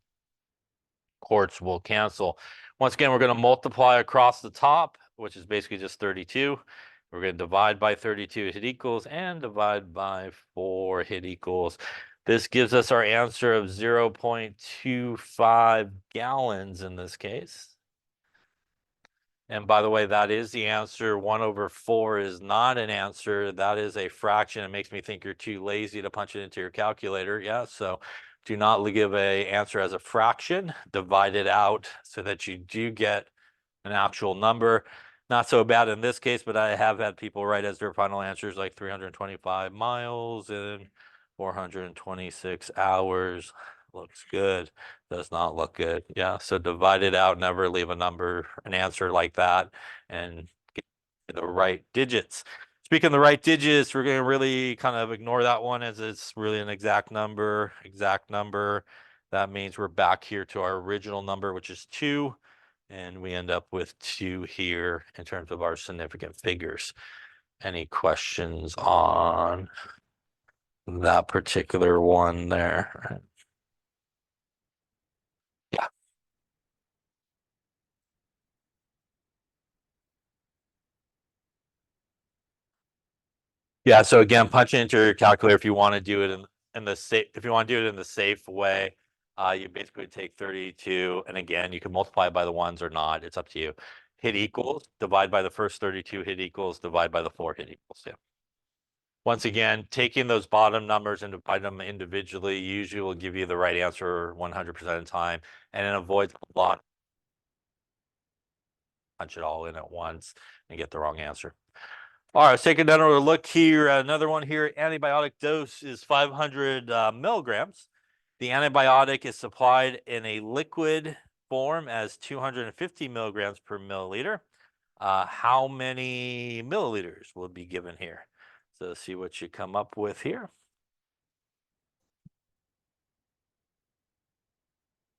Quarts will cancel. Once again, we're going to multiply across the top, which is basically just 32. We're going to divide by 32 hit equals and divide by 4 hit equals. This gives us our answer of 0.25 gallons in this case. And by the way, that is the answer. 1/4 is not an answer. That is a fraction. It makes me think you're too lazy to punch it into your calculator. Yeah, so do not give a answer as a fraction. Divide it out so that you do get an actual number. Not so bad in this case, but I have had people write as their final answers like 325 miles in 426 hours. Looks good. Does not look good. Yeah, so divide it out, never leave a number, an answer like that, and get the right digits. Speaking of the right digits, we're going to really kind of ignore that one as it's really an exact number. Exact number. That means we're back here to our original number, which is 2. And we end up with 2 here in terms of our significant figures. Any questions on that particular one there? Yeah. Yeah, so again, punch it into your calculator if you want to do it in the safe, if you want to do it in the safe way. You basically take 32, and again, you can multiply it by the ones or not. It's up to you. Hit equals, divide by the first 32, hit equals, divide by the 4, hit equals. Yeah. Once again, taking those bottom numbers and dividing them individually usually will give you the right answer 100% of the time, and it avoids a lot. Punch it all in at once and get the wrong answer. All right, let's take another look here. Another one here. Antibiotic dose is 500 milligrams. The antibiotic is supplied in a liquid form as 250 milligrams per milliliter. How many milliliters will be given here? So let's see what you come up with here.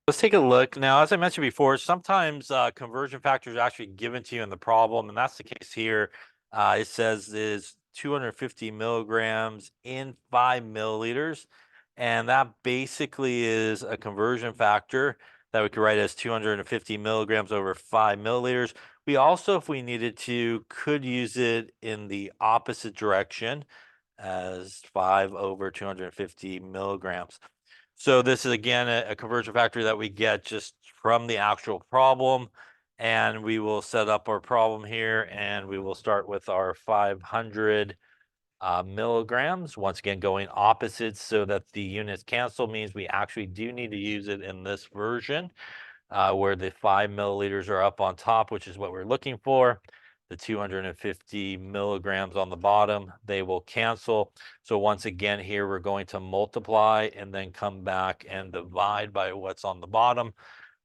Let's take a look now. As I mentioned before, sometimes conversion factors are actually given to you in the problem, and that's the case here. It says is 250 milligrams in 5 milliliters, and that basically is a conversion factor that we could write as 250 milligrams over 5 milliliters. We also, if we needed to, could use it in the opposite direction as 5 over 250 milligrams. So this is again a conversion factor that we get just from the actual problem. And we will set up our problem here and we will start with our 500 milligrams. Once again, going opposites so that the units cancel means we actually do need to use it in this version where the 5 milliliters are up on top, which is what we're looking for. The 250 milligrams on the bottom, they will cancel. So once again, here we're going to multiply and then come back and divide by what's on the bottom.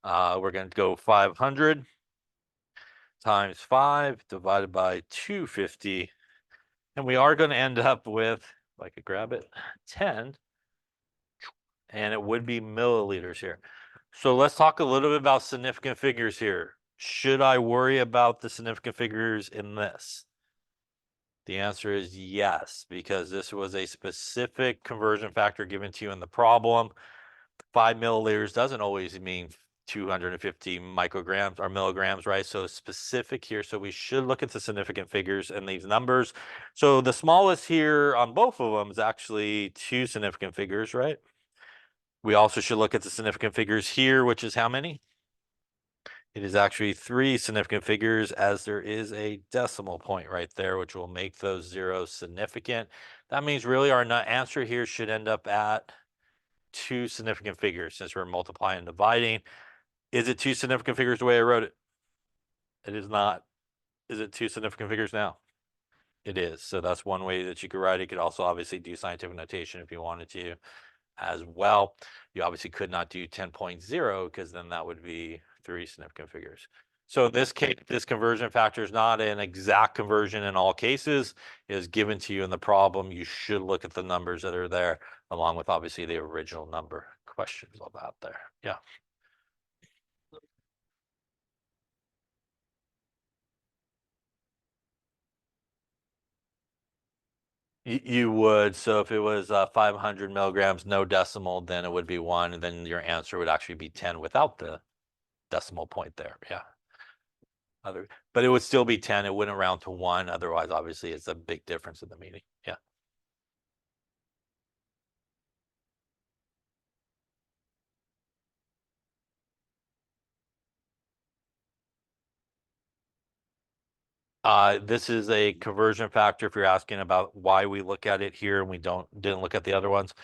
We're going to go 500 times 5 divided by 250. And we are going to end up with, if I could grab it, 10. And it would be milliliters here. So let's talk a little bit about significant figures here. Should I worry about the significant figures in this? The answer is yes, because this was a specific conversion factor given to you in the problem. 5 milliliters doesn't always mean 250 micrograms or milligrams, right? So it's specific here. So we should look at the significant figures in these numbers. So the smallest here on both of them is actually 2 significant figures, right? We also should look at the significant figures here, which is how many? It is actually 3 significant figures as there is a decimal point right there, which will make those zeros significant. That means really our answer here should end up at 2 significant figures since we're multiplying and dividing. Is it 2 significant figures the way I wrote it? It is not. Is it 2 significant figures now? It is. So that's one way that you could write it. You could also obviously do scientific notation if you wanted to as well. You obviously could not do 10.0 because then that would be 3 significant figures. So in this case, this conversion factor is not an exact conversion in all cases. It is given to you in the problem. You should look at the numbers that are there along with obviously the original number. Questions about there? Yeah. You would. So if it was 500 milligrams, no decimal, then it would be 1. And then your answer would actually be 10 without the decimal point there. Yeah. But it would still be 10. It wouldn't round to 1. Otherwise, obviously, it's a big difference in the meaning. Yeah. This is a conversion factor if you're asking about why we look at it here and we didn't look at the other ones.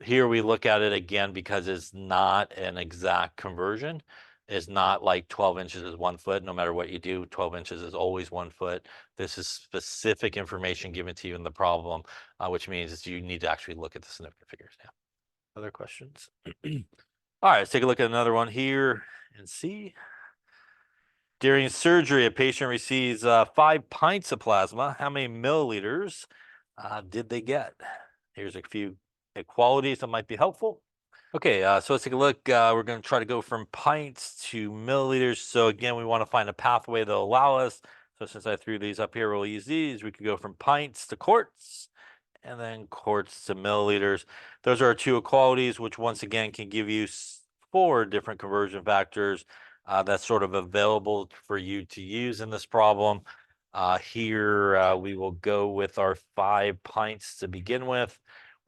Here we look at it again because it's not an exact conversion. It's not like 12 inches is 1 foot. No matter what you do, 12 inches is always 1 foot. This is specific information given to you in the problem, which means you need to actually look at the significant figures now. Other questions? All right, let's take a look at another one here and see. During surgery, a patient receives 5 pints of plasma. How many milliliters did they get? Here's a few equalities that might be helpful. Okay, so let's take a look. We're going to try to go from pints to milliliters. So again, we want to find a pathway that'll allow us. So since I threw these up here, we'll use these. We could go from pints to quarts and then quarts to milliliters. Those are our two equalities, which once again can give you 4 different conversion factors that's sort of available for you to use in this problem. Here we will go with our 5 pints to begin with.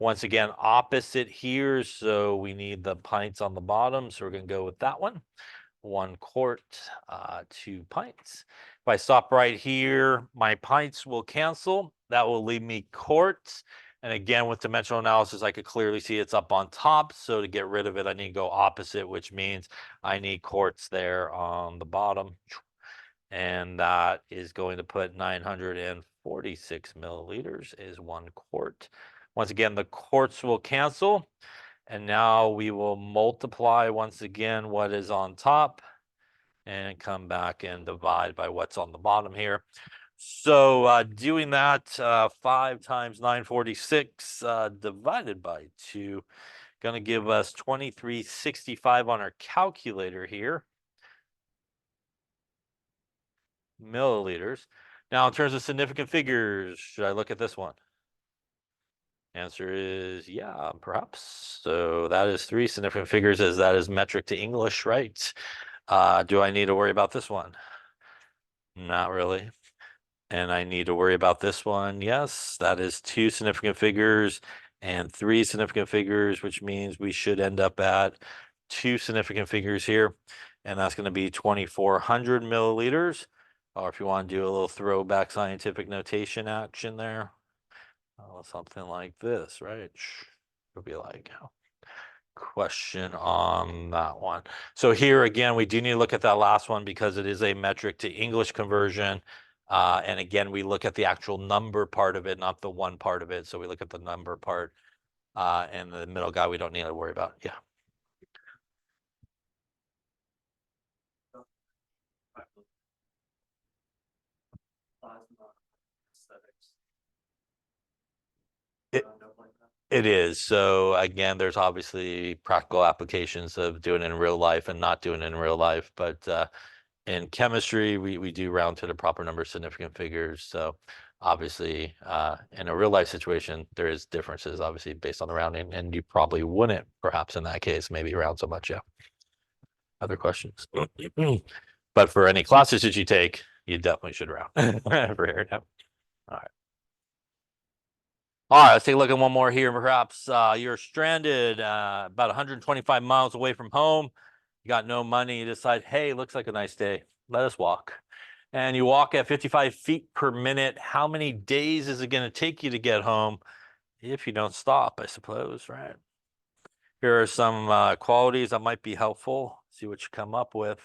Once again, opposite here, so we need the pints on the bottom, so we're going to go with that one. 1 quart, 2 pints. If I stop right here, my pints will cancel. That will leave me quarts. And again, with dimensional analysis, I could clearly see it's up on top. So to get rid of it, I need to go opposite, which means I need quarts there on the bottom. And that is going to put 946 milliliters is 1 quart. Once again, the quarts will cancel. And now we will multiply once again what is on top and come back and divide by what's on the bottom here. So doing that, 5 times 946 divided by 2, going to give us 2365 on our calculator here. Milliliters. Now, in terms of significant figures, should I look at this one? Answer is yeah, perhaps. So that is 3 significant figures, as that is metric to English, right? Do I need to worry about this one? Not really. And I need to worry about this one. Yes, that is 2 significant figures and 3 significant figures, which means we should end up at 2 significant figures here. And that's going to be 2,400 milliliters. Or if you want to do a little throwback scientific notation action there, something like this, right? It'll be like question on that one. So here again, we do need to look at that last one because it is a metric to English conversion. And again, we look at the actual number part of it, not the one part of it. So we look at the number part and the middle guy we don't need to worry about. Yeah. It is. So again, there's obviously practical applications of doing it in real life and not doing it in real life. But in chemistry, we do round to the proper number of significant figures. So obviously, in a real life situation, there is differences, obviously, based on the rounding. And you probably wouldn't, perhaps in that case, maybe round so much. Yeah. Other questions? But for any classes that you take, you definitely should round for here now. All right. All right, let's take a look at one more here. Perhaps you're stranded about 125 miles away from home. You got no money. You decide, hey, looks like a nice day. Let us walk. And you walk at 55 feet per minute. How many days is it going to take you to get home if you don't stop, I suppose, right? Here are some qualities that might be helpful. See what you come up with.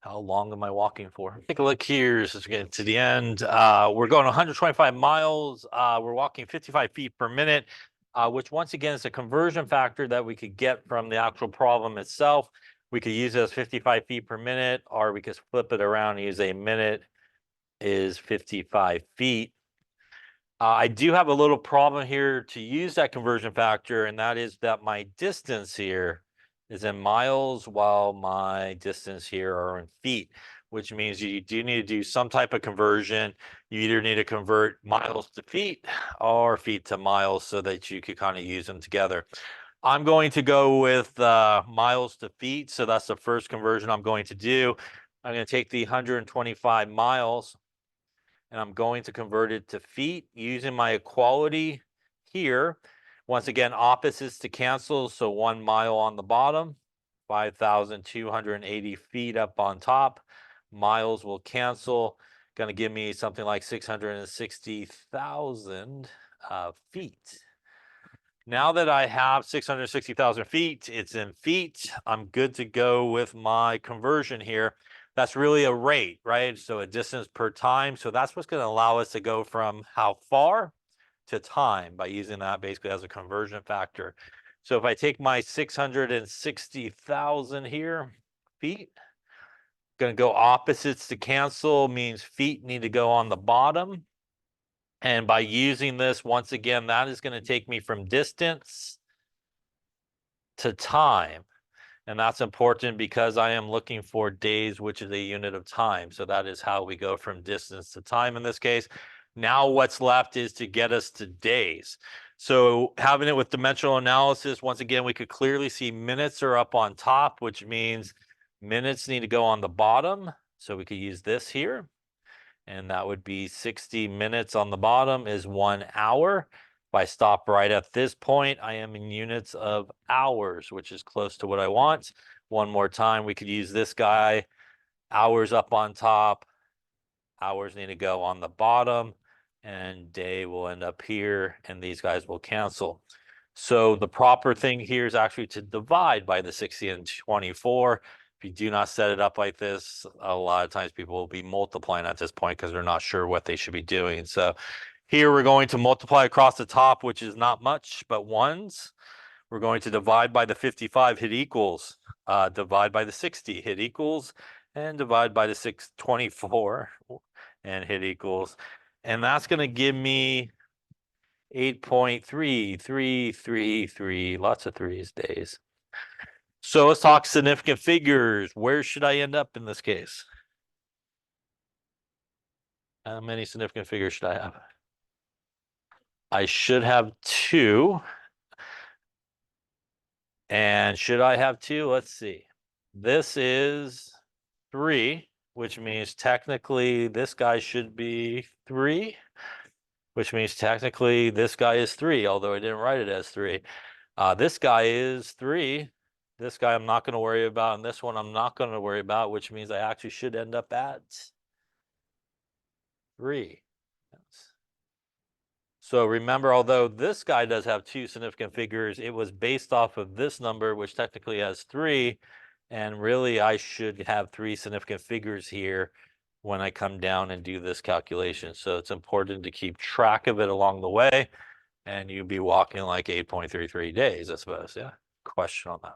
How long am I walking for? Take a look here as we get to the end. We're going 125 miles. We're walking 55 feet per minute, which once again is a conversion factor that we could get from the actual problem itself. We could use it as 55 feet per minute, or we could flip it around and use a minute is 55 feet. I do have a little problem here to use that conversion factor, and that is that my distance here is in miles while my distance here are in feet, which means you do need to do some type of conversion. You either need to convert miles to feet or feet to miles so that you could kind of use them together. I'm going to go with miles to feet. So that's the first conversion I'm going to do. I'm going to take the 125 miles and I'm going to convert it to feet using my equality here. Once again, opposites to cancel. So 1 mile on the bottom, 5,280 feet up on top. Miles will cancel. Going to give me something like 660,000 feet. Now that I have 660,000 feet, it's in feet. I'm good to go with my conversion here. That's really a rate, right? So a distance per time. So that's what's going to allow us to go from how far to time by using that basically as a conversion factor. So if I take my 660,000 here, feet, going to go opposites to cancel means feet need to go on the bottom. And by using this, once again, that is going to take me from distance to time. And that's important because I am looking for days, which is a unit of time. So that is how we go from distance to time in this case. Now what's left is to get us to days. So having it with dimensional analysis, once again, we could clearly see minutes are up on top, which means minutes need to go on the bottom. So we could use this here. And that would be 60 minutes on the bottom is 1 hour. If I stop right at this point, I am in units of hours, which is close to what I want. One more time, we could use this guy. Hours up on top. Hours need to go on the bottom. And day will end up here. And these guys will cancel. So the proper thing here is actually to divide by the 60 and 24. If you do not set it up like this, a lot of times people will be multiplying at this point because they're not sure what they should be doing. So here we're going to multiply across the top, which is not much, but ones. We're going to divide by the 55, hit equals. Divide by the 60, hit equals. And divide by the 624 and hit equals. And that's going to give me 8.3333, lots of threes days. So let's talk significant figures. Where should I end up in this case? How many significant figures should I have? I should have 2. And should I have 2? Let's see. This is 3, which means technically this guy should be 3, which means technically this guy is 3, although I didn't write it as 3. This guy is 3. This guy I'm not going to worry about, and this one I'm not going to worry about, which means I actually should end up at 3. So remember, although this guy does have 2 significant figures, it was based off of this number, which technically has 3. And really, I should have 3 significant figures here when I come down and do this calculation. So it's important to keep track of it along the way. And you'd be walking like 8.33 days, I suppose. Yeah. Question on that.